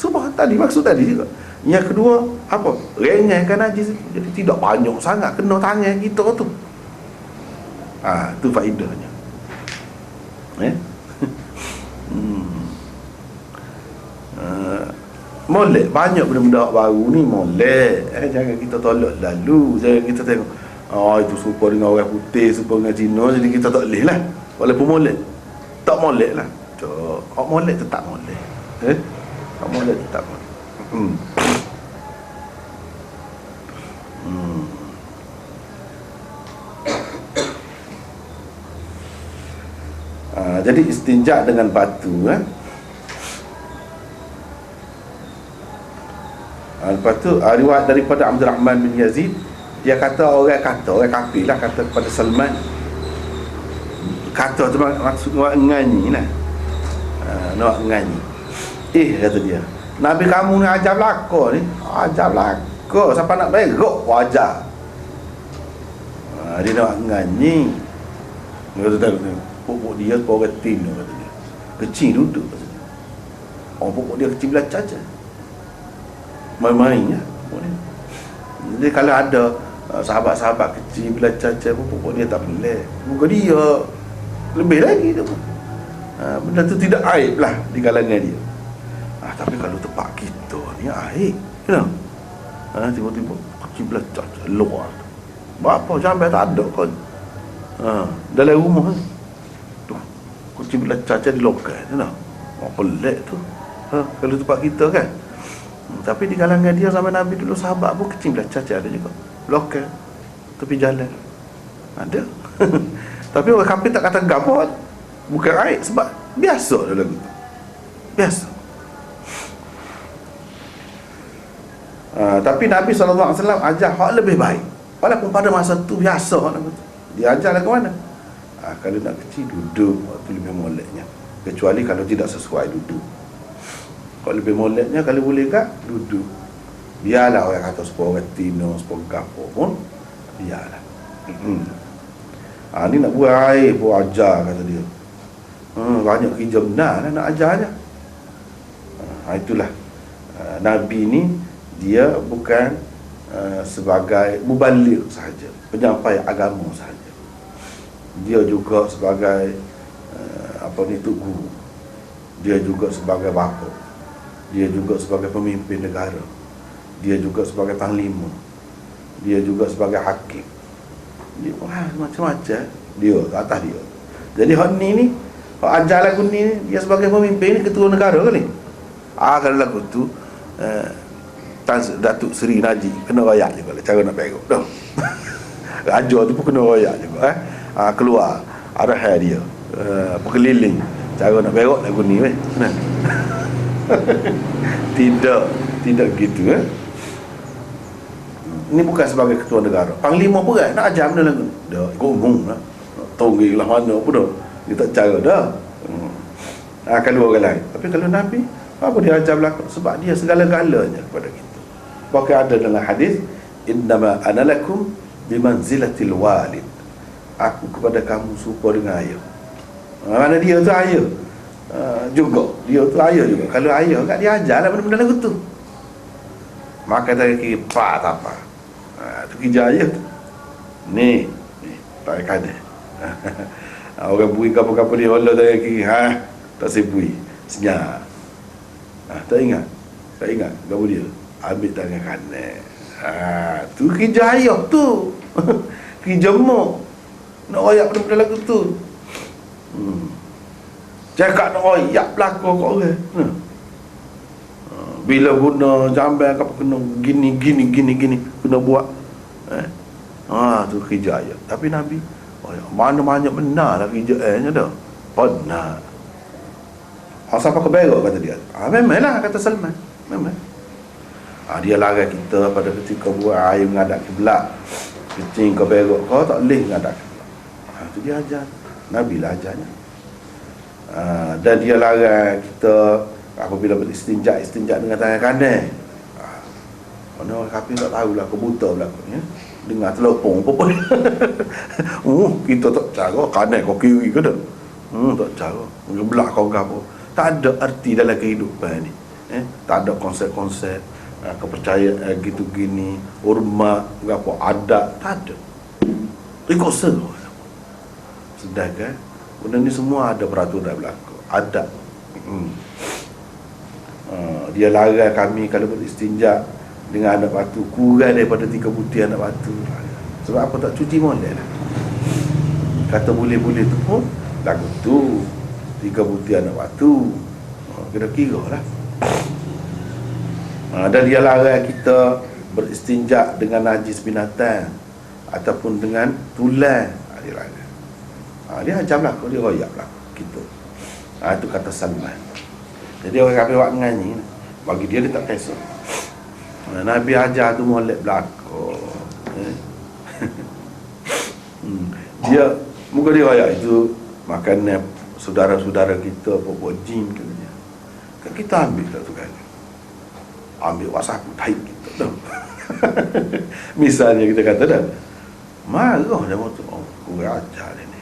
Sebab tadi maksud tadi juga. Yang kedua, apa? Ringankan najis. Jadi tidak banyak sangat kena tangan kita tu. Tu faedahnya. Molek. Banyak benda-benda baru ni molek. Jangan kita tolak lalu. Jangan kita tengok itu serupa dengan orang putih, serupa dengan Cina, jadi kita tak boleh lah. Walaupun molek, tak molek lah. Molek tetap molek. Tak molek tetap molek. Jadi istinja dengan batu. Lepas tu riwayat daripada Abdul Rahman bin Yazid, dia kata orang kafir lah kata kepada Salman, kata tu maksud nak nganyi lah, nak nganyi. Kata dia, Nabi kamu ni ajar belaka ni, ajar belaka siapa nak berok wajar. Dia nak nganyi. Dia kata tengok pokok dia sebuah orang tin, kata dia kecil duduk, kata dia. Pokok dia kecil belah caca, main-main lah. Jadi kalau ada sahabat-sahabat kecil belah caca pun pokok dia tak boleh. Muka dia lebih lagi tu. Benda tu tidak aib lah di kalangan dia. Tapi kalau tempat kita ni aib, tiba-tiba kecil belah caca luar. Apa jambai tak ada kan. Dalam rumah tu kecil belah caca di lokal tu. pelik tu. Kalau tempat kita kan. Tapi di kalangan dia zaman Nabi dulu, sahabat pun kecil belah cacat ada juga. Lokal tepi jalan ada. Tapi orang kafir tak kata gapo, bukan aib, sebab biasa dia lagu tu. Biasa. Tapi Nabi SAW ajar hak lebih baik. Walaupun pada masa tu biasa hak lagu tu. Dia ajar ke mana? Kalau nak kecil, duduk waktu lebih moleknya. Kecuali kalau tidak sesuai, duduk. Kalau lebih moleknya, kalau boleh tak, duduk. Biarlah orang kata sepuluh orang tino, sepuluh gapo pun, biarlah. Ni nak buat air pun ajar, kata dia. Banyak kerja benar lah nak ajarnya. Itulah Nabi ni, dia bukan sebagai mubaligh sahaja, penyampai agama sahaja. Dia juga sebagai tok guru. Dia juga sebagai bapa. Dia juga sebagai pemimpin negara. Dia juga sebagai panglima. Dia juga sebagai hakim. Dia macam-macam. Dia atas dia. Jadi hak ni hak ajar lagu ni, dia sebagai pemimpin ni, ketua negara ke ni. Kalau lagu tu Tan Datuk Seri Najib kena royak juga lah, cara nak perok dah. Raja tu pun kena royak juga keluar arahan dia, berkeliling cara nak perok lagu ni tidak gitu Ini bukan sebagai ketua negara. Panglima pun kan nak ajar benda lagu ni. Dah gomong lah, tonggil lah mana pun dah. Dia tak cara dah. Kalau orang lain. Tapi kalau Nabi, apa dia ajar berlaku? Sebab dia segala-galanya kepada kita. Bahkan ada dalam hadis, innama ana lakum bimanzilatil walid. Aku kepada kamu serupa dengan ayah. Mana dia tu ayah juga. Dia tu ayah juga. Kalau ayah kat dia ajarlah benda-benda lagu tu. Maka tak kira tak apa. Tu kerja ayah tu. Ni tak ada. Orang bui kapal-kapal dia Allah tak kira tak sebui senyap. Tak ingat gapo dia ambil tangan kanan. Tu kerja ayah tu. Kerja mak nak royak benda-benda lagu tu. Cakap nak royak belakang kat orang. Bila guna jamban apa kena gini kena buat. Tu kerja ayah. Tapi Nabi mana-mana benar lah kerjaannya dah. Benar. Siapa keberok kata dia. Memanglah kata Salman. Memang. Dia larang kita pada ketika buat air menghadap kiblat. Kecing keberok kau tak boleh menghadap kiblat. Tu dia ajar. Nabi lah ajarnya. Dan dia larang kita apabila beristinja dengan tangan kanan. Mana orang kafir tak tahulah, kebuta belakang ya. Dengar telepon apa pun. Kita tak cara kanan kau kiri ke dah. Tak cara. Ngeblak kau ke apa. Tak ada arti dalam kehidupan ni. Tak ada konsep-konsep kepercayaan gitu gini, hormat, apa adat, tak ada. Rikosa. Sedangkan benda ni semua ada peraturan berlaku. Adat. Dia larang kami kalau beristinja dengan anak batu kurang daripada 3 butir anak batu. Sebab apa tak cuci molek lah. Kata boleh-boleh tu pun lagu tu 3 butir anak batu. Kira-kira lah. Dan dia larang kita beristinja dengan najis binatang ataupun dengan tulang. Dia larang. Dia ajar berlaku, dia royak berlaku kita. Itu kata Salman. Jadi orang kafir buat menyanyi, bagi dia tak kisah. Nabi ajar tu molek berlaku. Dia muka dia royak itu makanan saudara-saudara kita buat jin ke dia. Kan kita ambil tak tu kan. Ambil WhatsApp taik kita dah. Misalnya kita kata dah marah dia tu. Kurang ajar dia ni.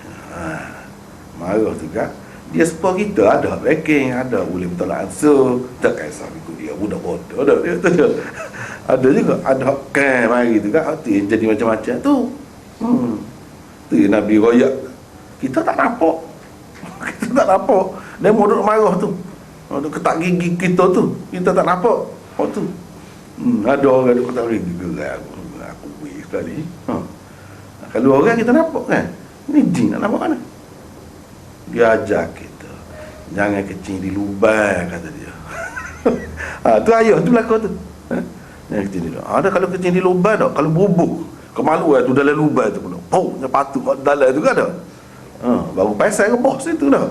Marah tu kan. Dia sepah kita ada backing, ada boleh betul answer, tak kisah ikut dia budak bodoh dah dia tu. Ada juga ada kan mari tu kan hati jadi macam-macam tu. Tu Nabi royak. Kita tak nampak. Kita tak nampak. Dia mau duduk marah tu. Duk ketak gigi kita tu. Kita tak nampak. Tu. Ada orang duk ketak gigi gerak aku weh sekali. Kalau orang kita nampak kan. Ni jin nak nampak mana? Dia ajar kita Jangan kencing di lubang, kata dia. Tu ayat tu belakang tu. Jangan kencing di lubang. Ada kalau kencing di lubang tak, kalau bubuk kemalu tu dalam lubang tu pula. Nya patut kat dalam tu kan ada. Baru pasal ke bos situ dah.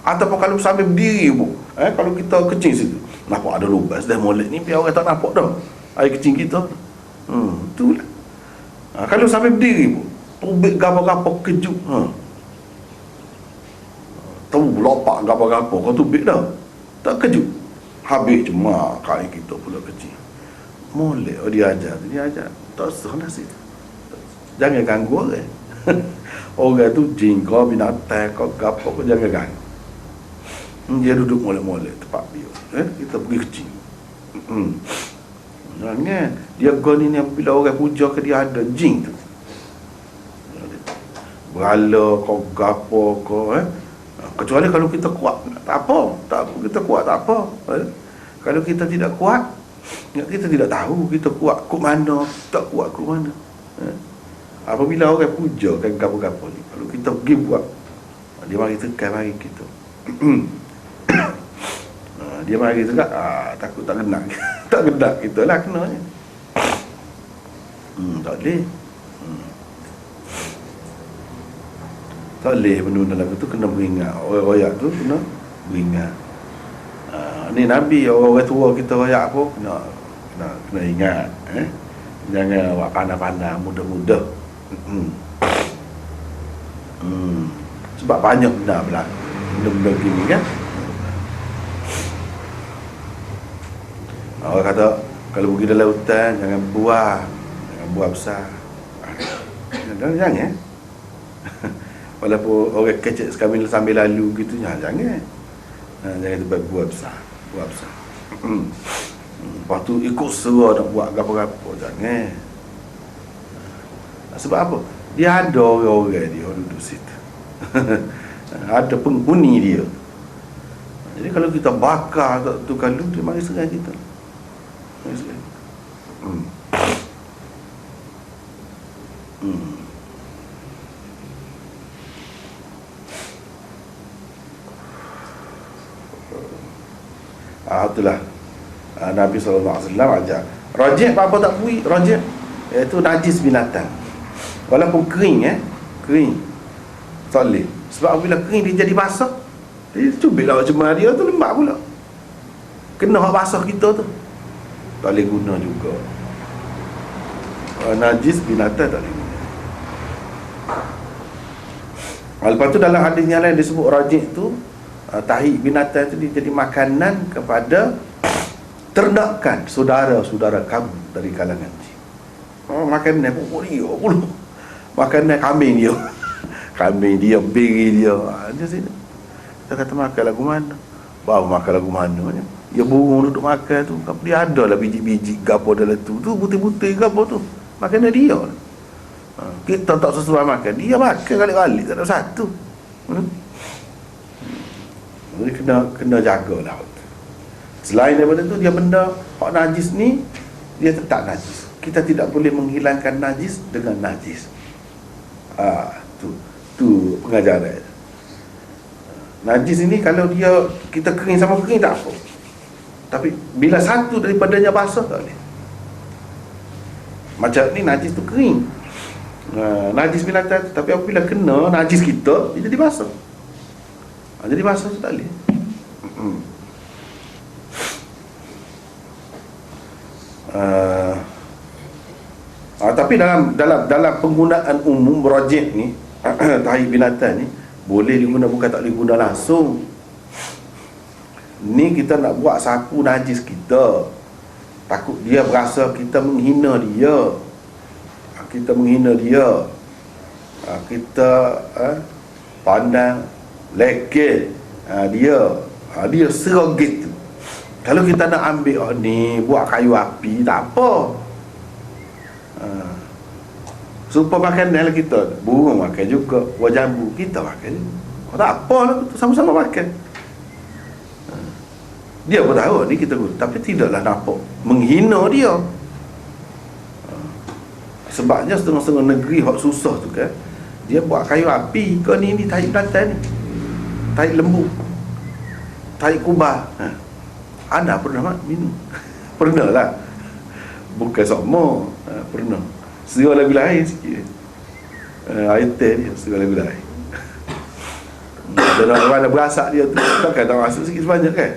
Ataupun kalau sambil berdiri pun, kalau kita kencing situ, nampak ada lubang dah molek ni, biar orang tak nampak dah air kencing kita. Tu lah. Kalau sambil berdiri pun, tubik gapa-gapa kejut. Tahu lopak gapa-gapa kau tubik dah. Tak kejut. Habis cuma kain kita pula kecil. Molek dia ajar. Tak sah nasib. Jangan ganggu orang. Orang tu jin kau, binatang kau, gapa kau jangan ganggu. Dia duduk molek-molek tempat dia. Kita pergi kecil. Jangan. Dia goni ni bila orang puja ke dia ada jin tu. Berhala kau, gapo kau, kecuali kalau kita kuat, tak apa. Kita kuat tak apa. Kalau kita tidak kuat, kita tidak tahu kita kuat ke mana, tak kuat ke mana. Apabila orang puja kan gapo-gapo ni, kalau kita pergi buat, dia mari tekan mari kita. Dia mari tegak, takut tak kena. Tak kena kita lah kenanya. Tak boleh. Tak boleh benda dalam tu, kena beringat. Orang royak tu kena beringat. Ni Nabi, orang tua kita royak pun kena ingat. Jangan buat pandai-pandai muda-muda. Sebab banyak benda berlaku, benda-benda gini kan. Orang kata kalau pergi dalam hutan jangan buah besar. Jangan. Walaupun orang kecil sambil lalu gitu, jangan buat buah besar. Lepas tu ikut serah nak buat apa-apa, jangan. Sebab apa? Dia ada orang-orang dia duduk situ. Ada penghuni dia. Jadi kalau kita bakar tu kalau dia mari serang kita. Itulah Nabi SAW ajar rajik apa tak bui, rajik iaitu najis binatang walaupun kering kering tak boleh. Sebab bila kering dia jadi basah, dia cubitlah macam dia tu lembab pula, kena hak basah kita tu tak boleh guna juga. Najis binatang tak boleh guna. Lepas tu dalam hadis yang lain disebut rajik tu, tahi binatang itu dia jadi makanan kepada ternakan saudara-saudara kamu dari kalangan jin. Makanan pun dia pula. Makanan kambing dia. Kambing dia, beri dia. Dia sini. Kita kata makan lagu mana? Baru makan lagu mana? Ya burung duduk makan tu. Dia ada lah biji-biji gapo dalam tu. Tu butir-butir gapo tu. Makanan dia. Kita tak sesuai makan. Dia makan kali-kali. Tak ada satu. Jadi kena jagalah. Selain daripada tu, dia benda hak najis ni, dia tetap najis. Kita tidak boleh menghilangkan najis dengan najis. Tu pengajaran. Najis ini kalau kita kering sama kering tak apa. Tapi bila satu daripadanya basah tak boleh. Macam ni najis tu kering. Najis binatang, tapi apabila kena najis kita, dia jadi basah. Jadi basah tu tak boleh. Tapi dalam penggunaan umum rajik ni, tahi binatang ni boleh diguna, bukan tak boleh guna langsung. Ni kita nak buat sapu najis kita, takut dia berasa kita menghina dia. Kita pandang lekeh dia serogit tu. Kalau kita nak ambil ni buat kayu api tak apa. Supaya makan dalam kita, burung makan juga, buah jambu kita makan juga. Tak apa lah, sama-sama makan. Dia pun tahu ni kita guna, tapi tidaklah nampak menghina dia. Sebabnya setengah-setengah negeri hak susah tu kan, dia buat kayu api ke ni tahi binatang ni. tai lembu, tai kubah. Anda pernah minum? Pernah lah. Bukan semua, pernah. Sedia lagu lain sikit. Air teh dia, sedia lagu lain. Dan orang berasak dia tu, takkan tak masuk sikit sebanyak kan?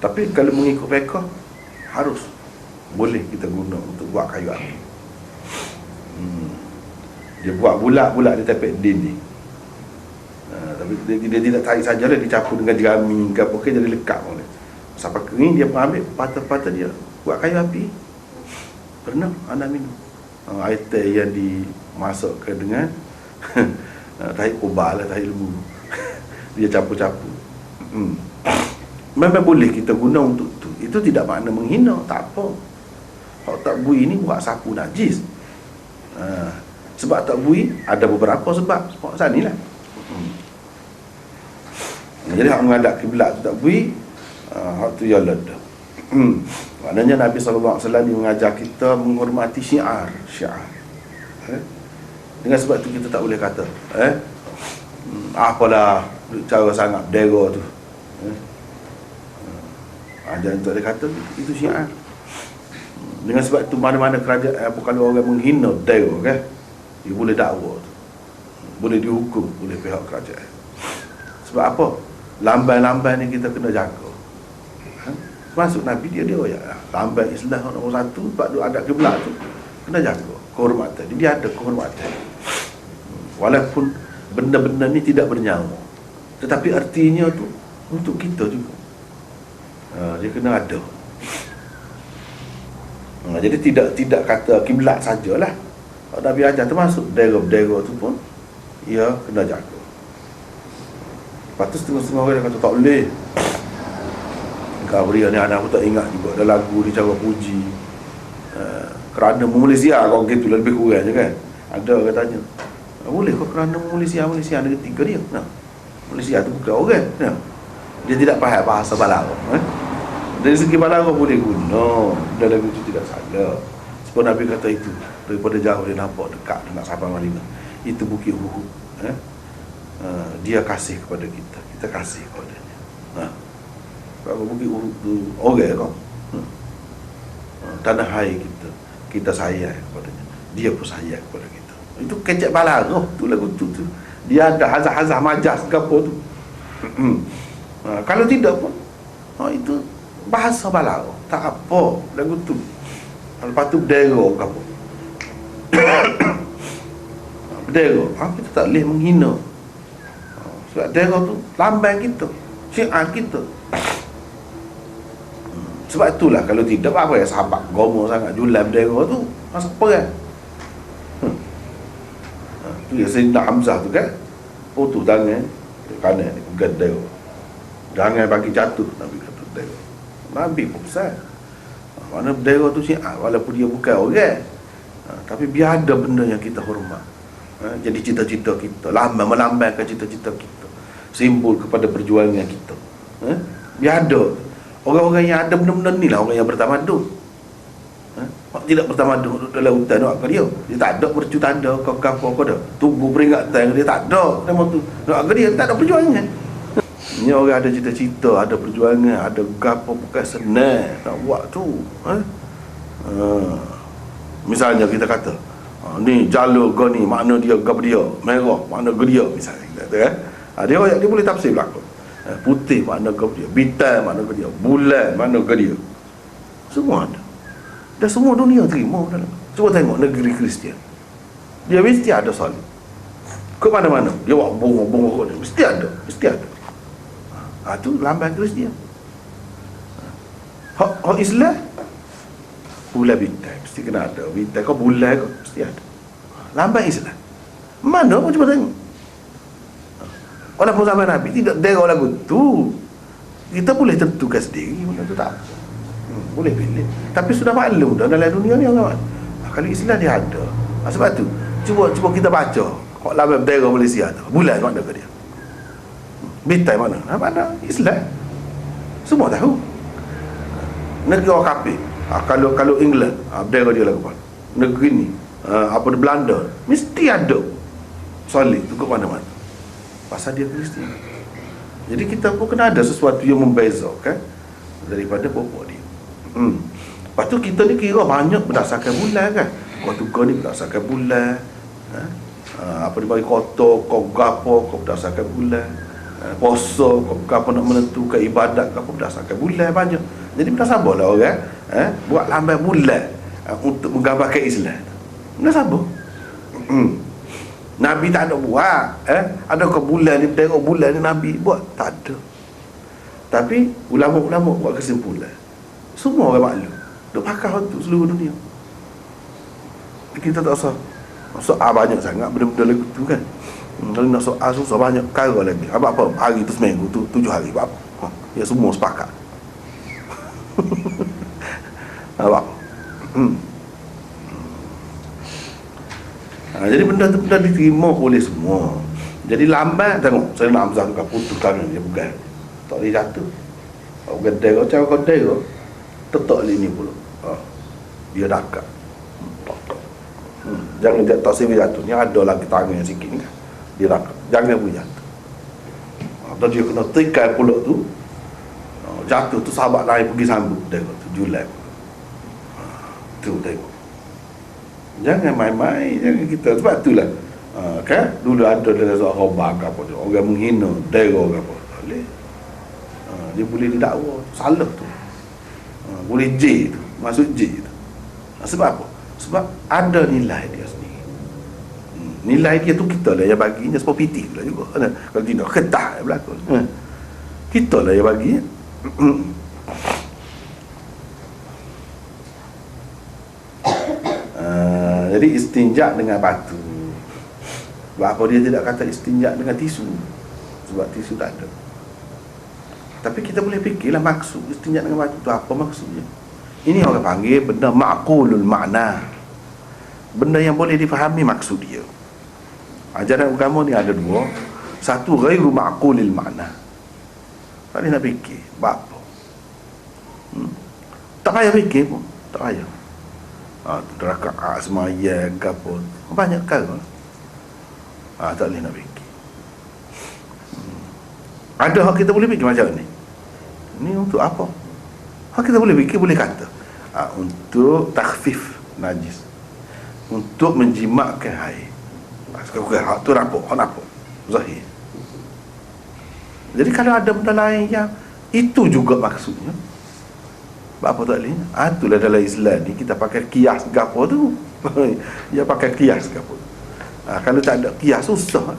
Tapi kalau mengikut fiqh, harus boleh kita guna untuk buat kayu api. Dia buat bulat-bulat di tepi dinding. Tapi dia tidak tarik sajalah, dia campur dengan jerami ke apa ke, jadi lekat boleh. Sampai kering dia ambil patah-patah dia buat kayu api. Pernah anak minum air teh yang dimasukkan dengan tahi kubah lah, tahi lembu. Dia campur-campur. Memang boleh kita guna untuk tu. Itu tidak makna menghina, tak apa. Kalau tak bui ni buat sapu najis. Sebab tak bui ada beberapa sebab. Macam ni lah. Jadi hak menghadap kiblat tu tak bui, hak tu ya leda. Maknanya Nabi SAW ni mengajar kita menghormati syiar. Dengan sebab tu kita tak boleh kata apalah cara sangat berdera tu. Jangan tak boleh kata itu syiar. Dengan sebab tu mana-mana kerajaan, kalau orang menghina berdera kan, dia boleh dakwa tu, boleh dihukum oleh pihak kerajaan. Sebab apa? Lambai-lambai ni kita kena jaga. Masuk Nabi dia ya, lambai Islam nombor satu, sebab tu ada kiblat tu kena jaga kehormatan dia ada kehormatan. Walaupun benda-benda ni tidak bernyawa, tetapi artinya tu untuk kita juga. Dia kena ada. Jadi tidak kata kiblat sajalah. Kalau Nabi ajar termasuk bendera-bendera tu pun ia kena jaga. Lepas tu setengah-setengah orang kata tak boleh. Kau beri ni anak aku tak ingat juga ada lagu ni cara puji. Kerana Malaysia kau gitu lebih kurang je kan. Ada orang tanya, boleh kau kerana Malaysia ada ketiga dia. Malaysia tu bukan orang. Dia tidak faham bahasa Balarang. Dari segi Balarang boleh guna. Dalam lagu itu tidak salah. Sebab Nabi kata itu, daripada jauh dia nampak, dekat dia nak sampai Madinah. Itu Bukit Uhud. Dia kasih kepada kita, kita kasih kepada dia. Kalau Bukit Uhud tu orang kau, tanah air kita sayang kepadanya, dia pun sayang kepada kita. Itu kecek Balarang tu lagu tu. Dia ada hazah-hazah majas ke apa tu. Kalau tidak pun itu bahasa Balarang, tak apa lagu tu. Lepas tu bendera ke apa. Bendera, kita tak boleh menghina. Sebab bendera tu lambang kita, syiar kita. Sebab itulah kalau tidak apa ya sahabat gomo sangat jual bendera tu masuk perang. Tu ya Sayyidina Hamzah tu kan, putus tangan kanan ni pegang bendera. Jangan bagi jatuh, Nabi kata bendera. Nabi pun pesan. Mana bendera tu syiar, walaupun dia bukan orang, tapi biar ada benda yang kita hormat. Jadi cita-cita kita, melambangkan cita-cita kita, simbol kepada perjuangan kita. Biar ada. Orang-orang yang ada benda-benda ni lah orang yang bertamadun. Tidak bertamadun dalam hutan nak ke dia tak ada mercu tanda kau dah tunggu peringatan dia, tak ada nama tu nak ke dia, tak ada perjuangan. Ni orang ada cita-cita, ada perjuangan, ada gapo, bukan senang nak buat tu. Misalnya kita kata ni jalur kau ni makna dia gapo dia, merah makna dia misalnya kita kata kan. Dia boleh tafsir belakang. Putih makna gapo dia, bintang makna gapo dia, bulan makna gapo dia. Semua ada. Dan semua dunia terima dalam. Cuba tengok negeri Kristian. Dia mesti ada salib. Ke mana-mana dia buat bongok-bongok ni mesti ada. Tu lambang Kristian. Hak Islam bulan bintang mesti kena ada. Bintang kau bulan kau mesti ada. Lambang Islam. Mana pun cuba tengok. Walaupun zaman Nabi tidak dengar lagu tu, kita boleh tentukan sendiri benda tu tak apa. Boleh pilih. Tapi sudah maklum dah dalam dunia ni orang. Kalau Islam dia ada. Sebab tu cuba kita baca kok lambang bendera Malaysia tu. Bulan mana ke dia? Bintang mana? Mana? Islam. Semua tahu. Negeri orang kafir. Kalau England, bendera dia lagu mana? Negeri ni, apa di Belanda, mesti ada salib tu ke mana-mana. pasal dia Kristian. Jadi kita pun kena ada sesuatu yang membezakan daripada pokok dia. Lepas tu kita ni kira banyak berdasarkan bulan kan. Kau tukar ni berdasarkan bulan. Apa dia bagi kotor, kau gapo, kau berdasarkan bulan. Puasa, kau gapo nak menentukan ibadat, kau berdasarkan bulan banyak. Jadi bersabarlah orang buat lambai bulan untuk menggambarkan Islam. Bersabar. Nabi tak ada buat. Adakah bulan ni, tengok bulan ni Nabi buat? Tak ada. Tapi ulama-ulama buat kesimpulan. Semua orang maklum. Duk pakai untuk seluruh dunia. Kita tak usah soal banyak sangat benda-benda lagu tu kan. Kalau nak soal susah banyak perkara lagi. Apa hari tu seminggu tu 7 hari buat apa? Ya semua sepakat. Apa? Jadi benda tu benda diterima oleh semua. Jadi lambat tengok saya nak Hamzah tu putus tangan dia bukan. Tak boleh jatuh. Kalau gedai kau cara gedai kau tetok ni pula. Dia dekat. Jangan dia tak sini jatuh. Ni ada lagi tangan yang sikit ni kan. Dia dekat. Jangan pun jatuh. Atau dia kena tekan pula tu. Jatuh tu sahabat lain pergi sambut tengok tu Julai. Tu tengok. Jangan main-main, jangan kita sebab itulah. Kan dulu ada dalam soal khabar ke apa tu, orang menghina daerah ke apa. Tak boleh. Dia boleh didakwa, salah tu. Boleh J tu, masuk J tu. Sebab apa? Sebab ada nilai dia sendiri. Nilai dia tu kita lah yang baginya sebab piti lah juga. Kalau tidak ketah yang berlaku. Kita lah yang bagi. Jadi istinjak dengan batu. Sebab apa dia tidak kata istinjak dengan tisu? Sebab tisu tak ada. Tapi kita boleh fikirlah maksud istinjak dengan batu tu apa maksudnya. Ini orang panggil benda ma'qulul makna. Benda yang boleh difahami maksud dia. Ajaran agama ni ada dua. Satu ghairu ma'qulil makna. Tak boleh nak fikir buat apa. Tak payah fikir pun. Tak payah. Rakaat semayang ke apa, banyak kali tak boleh nak fikir. Ada hak kita boleh fikir macam ni. Ni untuk apa? Hak kita boleh fikir, boleh kata untuk takhfif najis, untuk menjimatkan air. Sekarang hak tu nampak, hak nampak zahir. Jadi kalau ada benda lain yang itu juga maksudnya, apa tak boleh? Itulah dalam Islam ni kita pakai kias gapo tu. Dia pakai kias gapo. Kalau tak ada kias susah.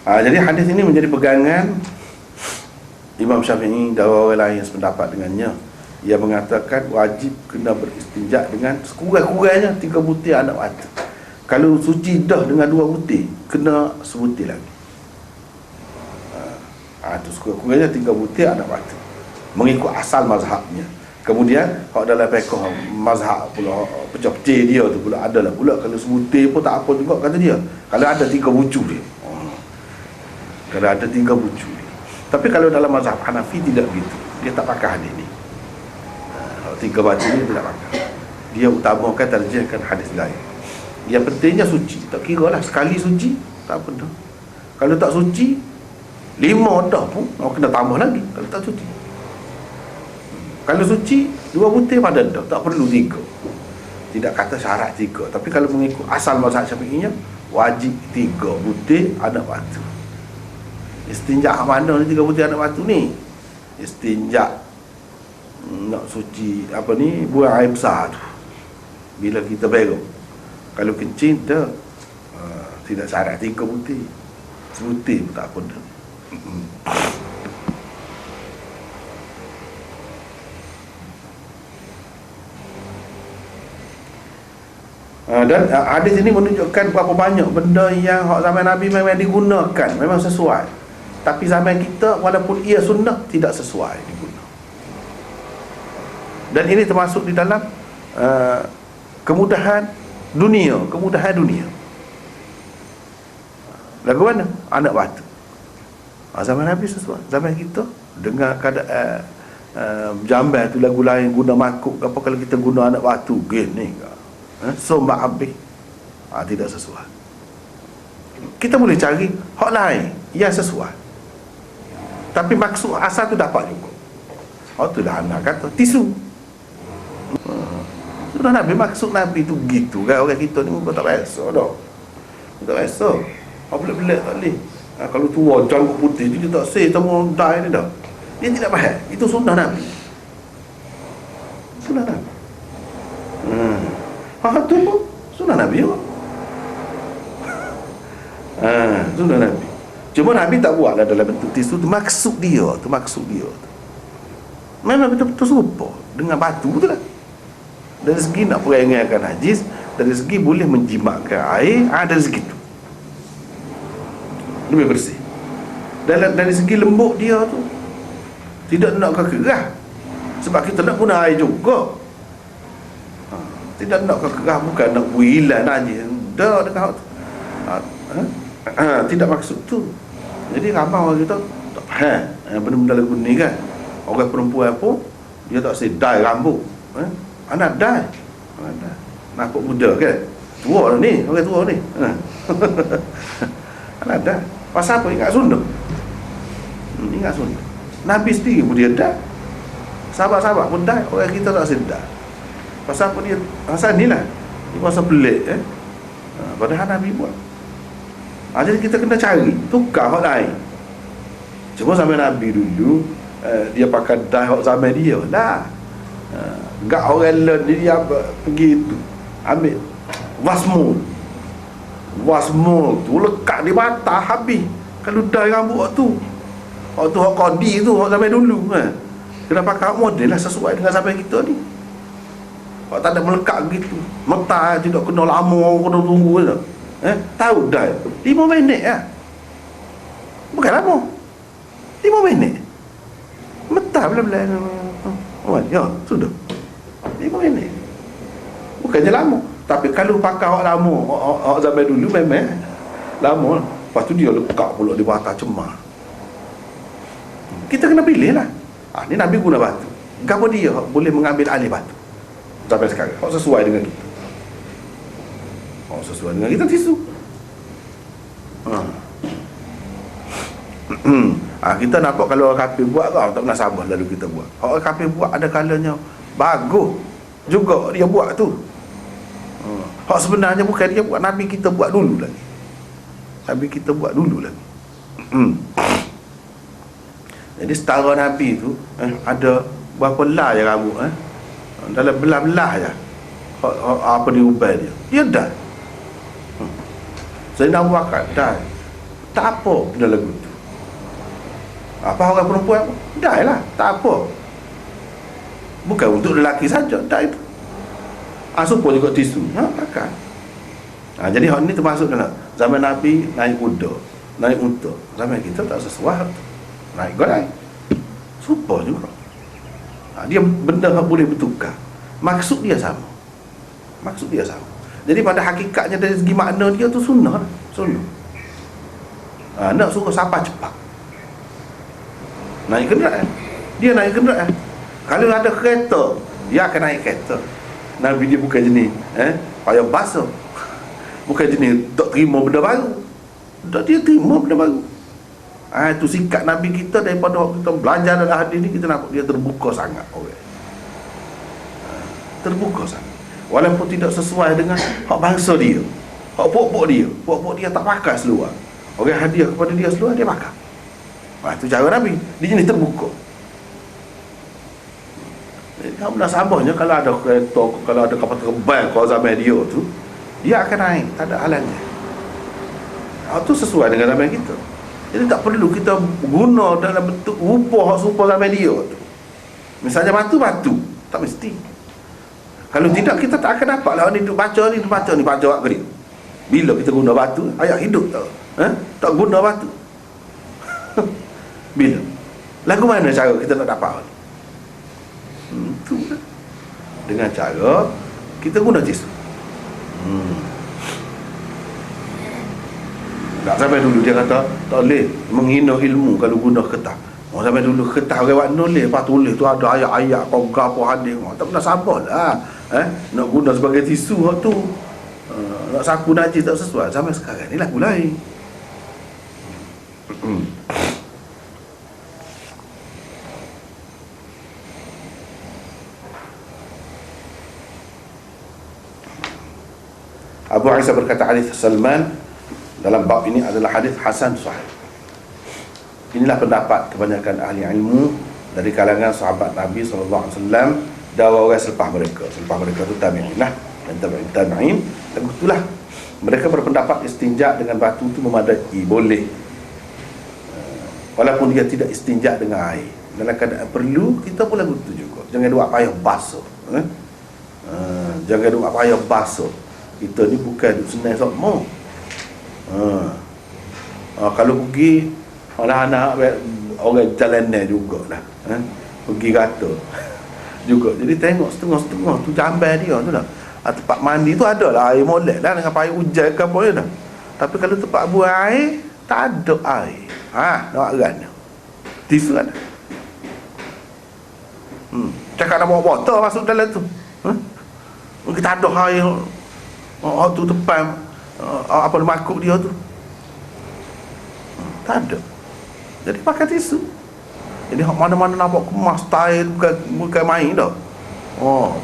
Jadi hadis ini menjadi pegangan Imam Syafi'i dan orang lain yang sependapat dengannya. Ia mengatakan wajib kena beristinjak dengan sekurang-kurangnya 3 butir anak mata. Kalau suci dah dengan 2 butir, kena sebutir lagi. Itu sekurang-kurangnya 3 butir anak mata, mengikut asal mazhabnya. Kemudian kalau dalam fiqh mazhab pula pecah-pecah dia tu pula adalah pula kalau sebutir pun tak apa juga kata dia. Kalau ada 3 bucu dia. Kalau ada 3 bucu dia. Tapi kalau dalam mazhab Hanafi tidak begitu. Dia tak pakai hadis ni. 3 baca ni dia tak pakai. Dia utamakan tarjihkan hadis lain. Yang pentingnya suci. Tak kira lah sekali suci tak apa dah. Kalau tak suci 5 dah pun kena tambah lagi. Kalau tak suci, kalau suci 2 butir pada dah, tak perlu 3. Tidak kata syarat 3. Tapi kalau mengikut asal mazhab Syafi'inya, wajib 3 butir anak batu. Istinjak mana ni 3 butir anak batu ni? Istinjak nak suci apa ni, buang air besar tu bila kita berak. Kalau kencing dah tidak syarat 3 butir. Sebutir pun tak apa dah. Dan hadis ini menunjukkan berapa banyak benda yang hak zaman Nabi memang digunakan, memang sesuai. Tapi zaman kita walaupun ia sunnah, tidak sesuai diguna. Dan ini termasuk di dalam kemudahan dunia. Lagu mana? Anak batu. Zaman Nabi sesuai. Zaman kita dengar keadaan jamban tu lagu lain guna makuk, apa kalau kita guna anak batu gini sombak habis. Tidak sesuai. Kita boleh cari hak lain yang sesuai, tapi maksud asal tu dapat juga. Tu dah anak kata tisu. Sudah Nabi, maksud Nabi tu gitu kan. Orang kita ni pun tak biasa dah. Tak biasa. Apa pelik-pelik tak boleh. Kalau tua janggut putih tu dia tak say sama dai ni dah. Dia tidak faham. Itu sunnah Nabi. Sunnah Nabi. Tu pun sunnah Nabi juga. Sunnah Nabi. Cuma Nabi tak buatlah dalam bentuk tisu tu. Maksud dia tu. Memang betul-betul serupa dengan batu tu lah. Dari segi nak perengahkan najis, dari segi boleh menjimatkan air, dari segi tu lebih bersih. Dari segi lembut dia tu, tidak nak kekerah, sebab kita nak guna air juga. Tidak nak kekerah, bukan nak hilang najis. Dah dengan tidak maksud tu. Jadi ramai orang kita tak faham benda-benda lagu ni kan. Orang perempuan pun dia tak sedai rambut. Anak dai. Nampak muda kan? Tua lah ni, orang tua ni. Anak dai. Pasal apa? Ingat Sunda. Ingat Sunda. Nabi sendiri pun dia dai. Sahabat-sahabat pun dai. Orang kita tak sedai. Pasal apa dia? Pasal ni lah. Dia pasal pelik padahal Nabi buat. Jadi kita kena cari tukar hak lain. Cuma sampai Nabi dulu dia pakai dai hak zaman dia lah. Gak orang lain dia pergi tu ambil wasmul tu lekat di mata habis. Kalau dai rambut waktu hak kodi tu hak zaman dulu kena pakai model lah sesuai dengan zaman kita ni. Hak tak ada melekat gitu. Mata tidak kena lama, kena tunggu je. Tahu dai 5 minit bukan lama. 5 minit mata belah-belah ya sudah 5 minit. Bukannya lama. Tapi kalau pakai orang lama, orang zaman dulu memang lama. Lepas tu dia lekat pula di mata cemar. Kita kena pilih lah. Ni Nabi guna batu. Kenapa dia boleh mengambil alih batu sampai sekarang? Hak sesuai dengan kita. Sesuai dengan kita tisu. Kita nampak kalau orang kafir buat tak pernah sabar lalu kita buat. Orang kafir buat ada kalanya bagus juga dia buat tu. Hak sebenarnya bukan dia buat, Nabi kita buat dulu lagi. Jadi setara Nabi tu ada berapa lah je rambut dalam belah-belah je. Apa dia ubah dia. Dia dah. Saya nak buat dah. Tak apa benda lagu tu. Apa orang perempuan dah lah, tak apa. Bukan untuk lelaki saja, dah itu. Supaya juga tisu. Pakai. Jadi hal ni termasuk dalam zaman Nabi naik kuda, naik unta. Zaman kita tak sesuai. Naik golai. Supaya juga. Dia benda yang boleh bertukar. Maksud dia sama. Jadi pada hakikatnya dari segi makna dia tu sunnah. Nak suruh siapa cepat naik kenderaan, dia naik kenderaan. Kalau ada kereta, dia akan naik kereta. Nabi dia bukan jenis payah basuh, bukan jenis tak terima benda baru. Dia terima benda baru. Itu sikap Nabi kita. Daripada kita belajar dalam hadis ni, kita nampak dia terbuka sangat orang. Terbuka sangat. Walaupun tidak sesuai dengan hak bangsa dia, hak pokok dia tak pakai seluar. Orang hadiah kepada dia seluar, dia pakai. Itu cara Nabi. Dia jenis terbuka. Jadi kamu nak sabarnya kalau ada kereta, kalau ada kapal terbang kalau zaman dia tu, dia akan naik, tak ada halannya. Itu sesuai dengan zaman kita. Jadi tak perlu kita guna dalam bentuk rupa hak serupa zaman dia tu. Misalnya batu, tak mesti. Kalau tidak, kita tak akan dapat lah ni duk baca ni baca awak ke dia. Bila kita guna batu, ayat hidup tak? Tak guna batu. Bila? Lagu mana cara kita nak dapat? Itu lah. Dengan cara kita guna tisu. Tak sampai dulu dia kata tak boleh menghina ilmu kalau guna kertas. Sampai dulu kertas orang buat nulis, lepas tulis tu ada ayat-ayat kau gapo hadis. Tak pernah sabarlah. Nak guna sebagai tisu hak tu. Nak sapu najis tak sesuai. Sampai sekarang ni lagu lain. Abu Isa berkata, hadis Salman dalam bab ini adalah hadis hasan sahih. Inilah pendapat kebanyakan ahli ilmu dari kalangan sahabat Nabi SAW dan orang selepas mereka. Selepas mereka itu tabi'in lah, dan tabi'in. Dan itulah mereka berpendapat istinja dengan batu itu memadai, boleh. Walaupun dia tidak istinja dengan air. Dalam keadaan perlu, kita pun lagu itu juga. Jangan buat payah basuh. Jangan buat payah basuh. Kita ni bukan senang sokmo. Kalau pergi anak-anak orang jalanan jugalah, pergi kata juga. Jadi tengok setengah-setengah tu jamban dia tu lah. Tempat mandi tu ada lah air molek lah dengan payah hujan ke apa dah. Tapi kalau tempat buang air tak ada air. Nak kan tisu kan. Cakap nak bawa botol masuk dalam tu. Kita ada air. Tu tepan apa makuk dia tu. Tak ada. Jadi pakai tisu. Jadi mana-mana nampak kemas style bukan main dah.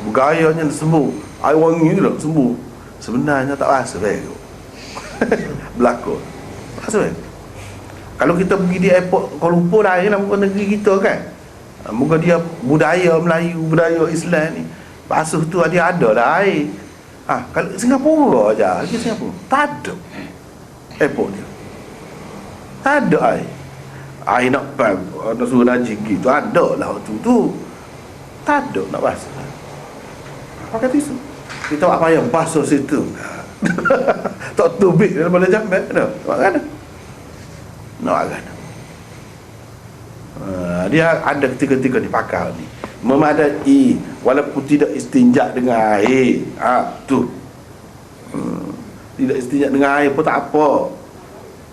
Bergayanya sembuh. Air wangi dah sembuh. Sebenarnya tak rasa baik. Berlakon. Rasa baik. Kalau kita pergi di airport Kuala Lumpur lain lah muka negeri kita kan. Muka dia budaya Melayu, budaya Islam ni. Basuh tu dia ada lah air. Kalau Singapura aja, lagi Singapura tak ada airport dia. Tak ada air. Air nak suruh najis gitu ada lah waktu tu. Tak ada nak basuh. Pakai tisu. Kita buat payah basuh situ. Tak tubik daripada jambat dah. Nak kan? Nak kan? Dia ada ketika-ketika dipakai ni memadai walaupun tidak istinja dengan air. Tu tidak istinja dengan air pun tak apa,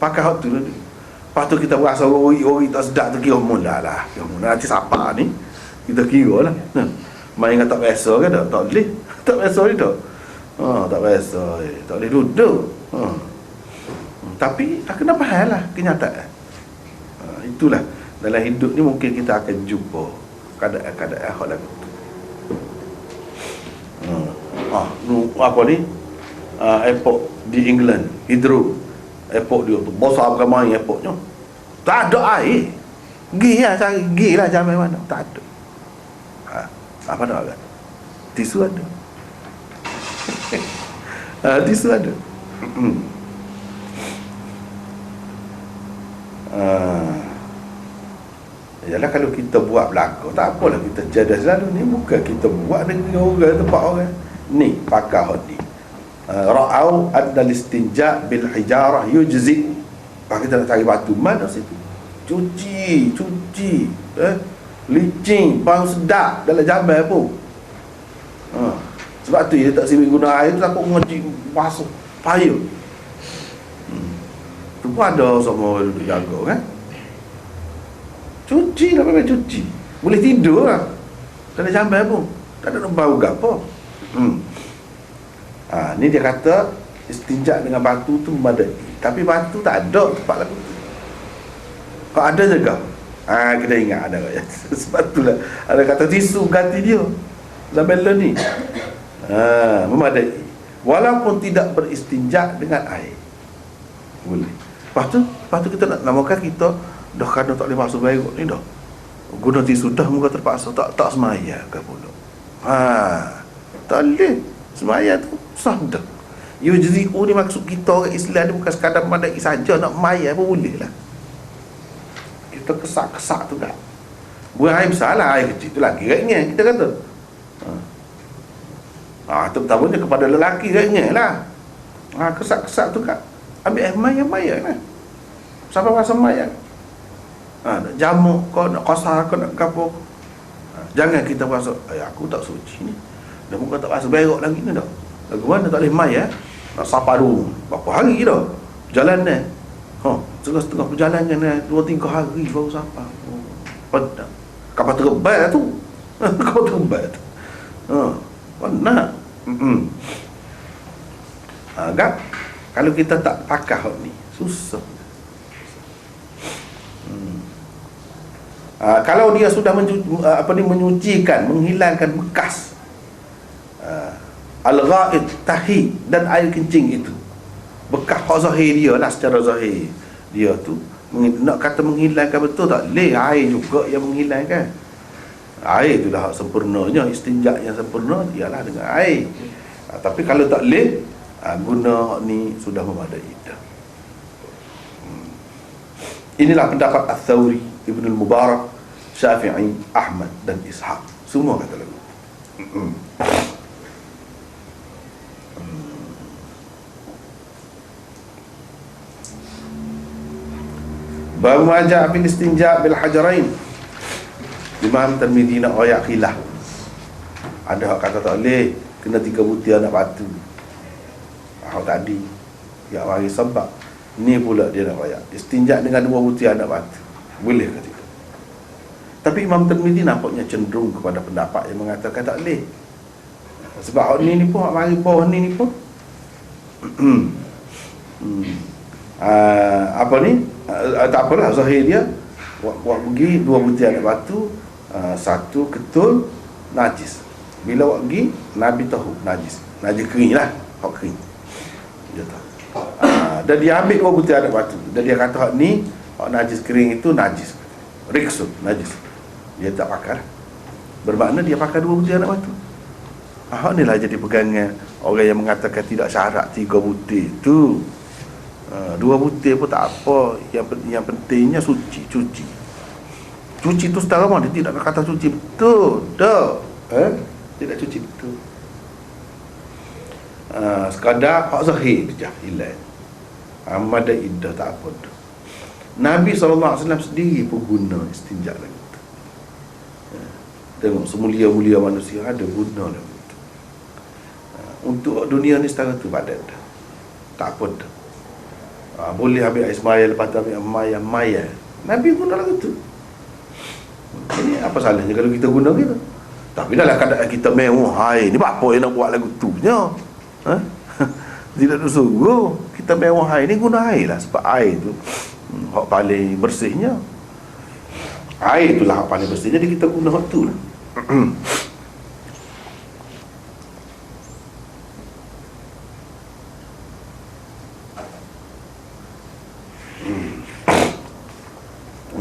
pakai hak tu. Lepas tu kita berasa ori tak sedap tu, kira mula lah nanti siapa ni kita kira lah. Main tak biasa ke tak boleh. Tak biasa ni tak tak biasa tak boleh duduk. Tapi tak kena faham lah kenyataan. Itulah dalam hidup ni mungkin kita akan jumpa keadaan hal lagu tu. Apa ni? Airport di England, Heathrow airport dia tu besar ramai airportnya. Tak ada air. Pergi lah sampai mana. Tak ada. Apa nak kan? Tisu ada. Tisu ada. Yalah kalau kita buat belakang tak apalah, kita jadah selalu ni bukan kita buat dengan orang tempat orang ni pakai hot ni. Ra'au adal istinja bil hijarah yujzi. Kita nak cari batu mana situ? Cuci licin bau sedap dalam jamban pun. Sebab tu dia tak sibuk guna air tu, takut ngaji basuh payah. Tu pun ada semua duduk jaga kan. Cuci lah, memang cuci. Boleh tidur lah dalam jamban pun. Tak ada bau ke apa. Ni dia kata istinja dengan batu tu memadai. Tapi batu tak ada tempat lagu tu. Kalau ada juga kita ingat ada ya. Sebab tu lah ada kata tisu ganti dia zaman ni. Memadai. Walaupun tidak beristinja dengan air. Boleh. Lepas tu kita nak namakan kita dah kena tak boleh masuk baik ni dah. Guna tisu dah muka terpaksa tak semaya ke pula. Tak boleh. Semaya tu sah dah. Yujzi'u ni maksud kita orang Islam ni bukan sekadar mandai saja, nak maya pun boleh lah. Kita kesak-kesak tu kan. Buang air besar lah, air kecil tu lagi ratnya kita kata. Terutama kepada lelaki ratnya lah. Kesak-kesak tu kan. Ambil air maya-maya lah. Sampai rasa maya. Nak jamuk kau, nak kasar kau, nak kapur. Jangan kita rasa aku tak suci ni, dah muka tak rasa berok lagi ni dah. Lagu mana tak boleh mai nak sapa dulu berapa hari dah jalan ni. Setengah-setengah perjalanan 2-3 hari baru sampai. Penat. Kapal terbang tu. Kapal terbang tu. Penat. Agak kalau kita tak pakai hak ni, susah. Kalau dia sudah menyucikan, menghilangkan bekas al-ghaid, tahi dan air kencing itu, bekas hak zahir dia lah, secara zahir dia tu nak kata menghilangkan betul tak boleh. Air juga yang menghilangkan. Air tu dah hak sempurnanya. Istinja yang sempurna ialah dengan air. Tapi kalau tak boleh, guna hak ni sudah memadai dah. Inilah pendapat Ats-Tsauri, Ibnul Mubarak, Syafi'i, Ahmad dan Ishaq. Semua kata lagu. Baru majak bil istinja bil hajarain. Imam Tirmidzi nak royak khilaf. Ada hak kata tak boleh, kena 3 butir anak batu. Hak tadi yang mari sebab ni pula dia nak royak istinja dengan 2 butir anak batu. Boleh ke tidak? Tapi Imam Tirmidzi nampaknya cenderung kepada pendapat yang mengatakan tak boleh. Sebab hak ni pun hak mari bawah ni pun apa ni, tak apalah, zahir dia buat pergi 2 butir anak batu, 1 ketul najis. Bila buat pergi Nabi tahu najis kering lah, hak kering dia tahu. Dan dia ambil 2 butir anak batu, dan dia kata hak ni, hak najis kering itu najis, riksun, najis. Dia tak pakai lah. Bermakna dia pakai 2 butir anak batu. Hak ni lah jadi pegangan orang yang mengatakan tidak syarat 3 butir tu. 2 butir pun tak apa. Yang pentingnya cuci tu setara mana. Dia tidak nak kata cuci betul. Tidak cuci betul. Sekadar hak zahir je hilang. Amada iddah tak apa tu. Nabi SAW sendiri pun guna istinja lagi tu. Tengok semulia-mulia manusia ada guna lagi tu. Untuk dunia ni setara tu padat dah. Tak apa dah. Boleh ambil air semaya, lepas tu ambil maya. Nabi guna lagu tu. Ini apa salahnya kalau kita guna gitu? Tapi dalam keadaan kita mewah, hai ni apa yang nak buat lagu tu nya? Tidak suruh kita mewah, hai ni guna air lah. Sebab air tu hak paling bersihnya. Air tu lah hak paling bersih. Jadi kita guna hak tu lah.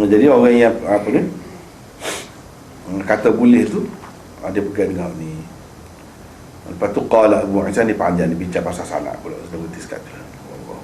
Jadi orang yang apa ni kata boleh tu dia pegang dengan ni. Lepas tu qala Abu Isa ni panjang, dia bincang pasal salat pula. Sudah berhenti sekali. Allah.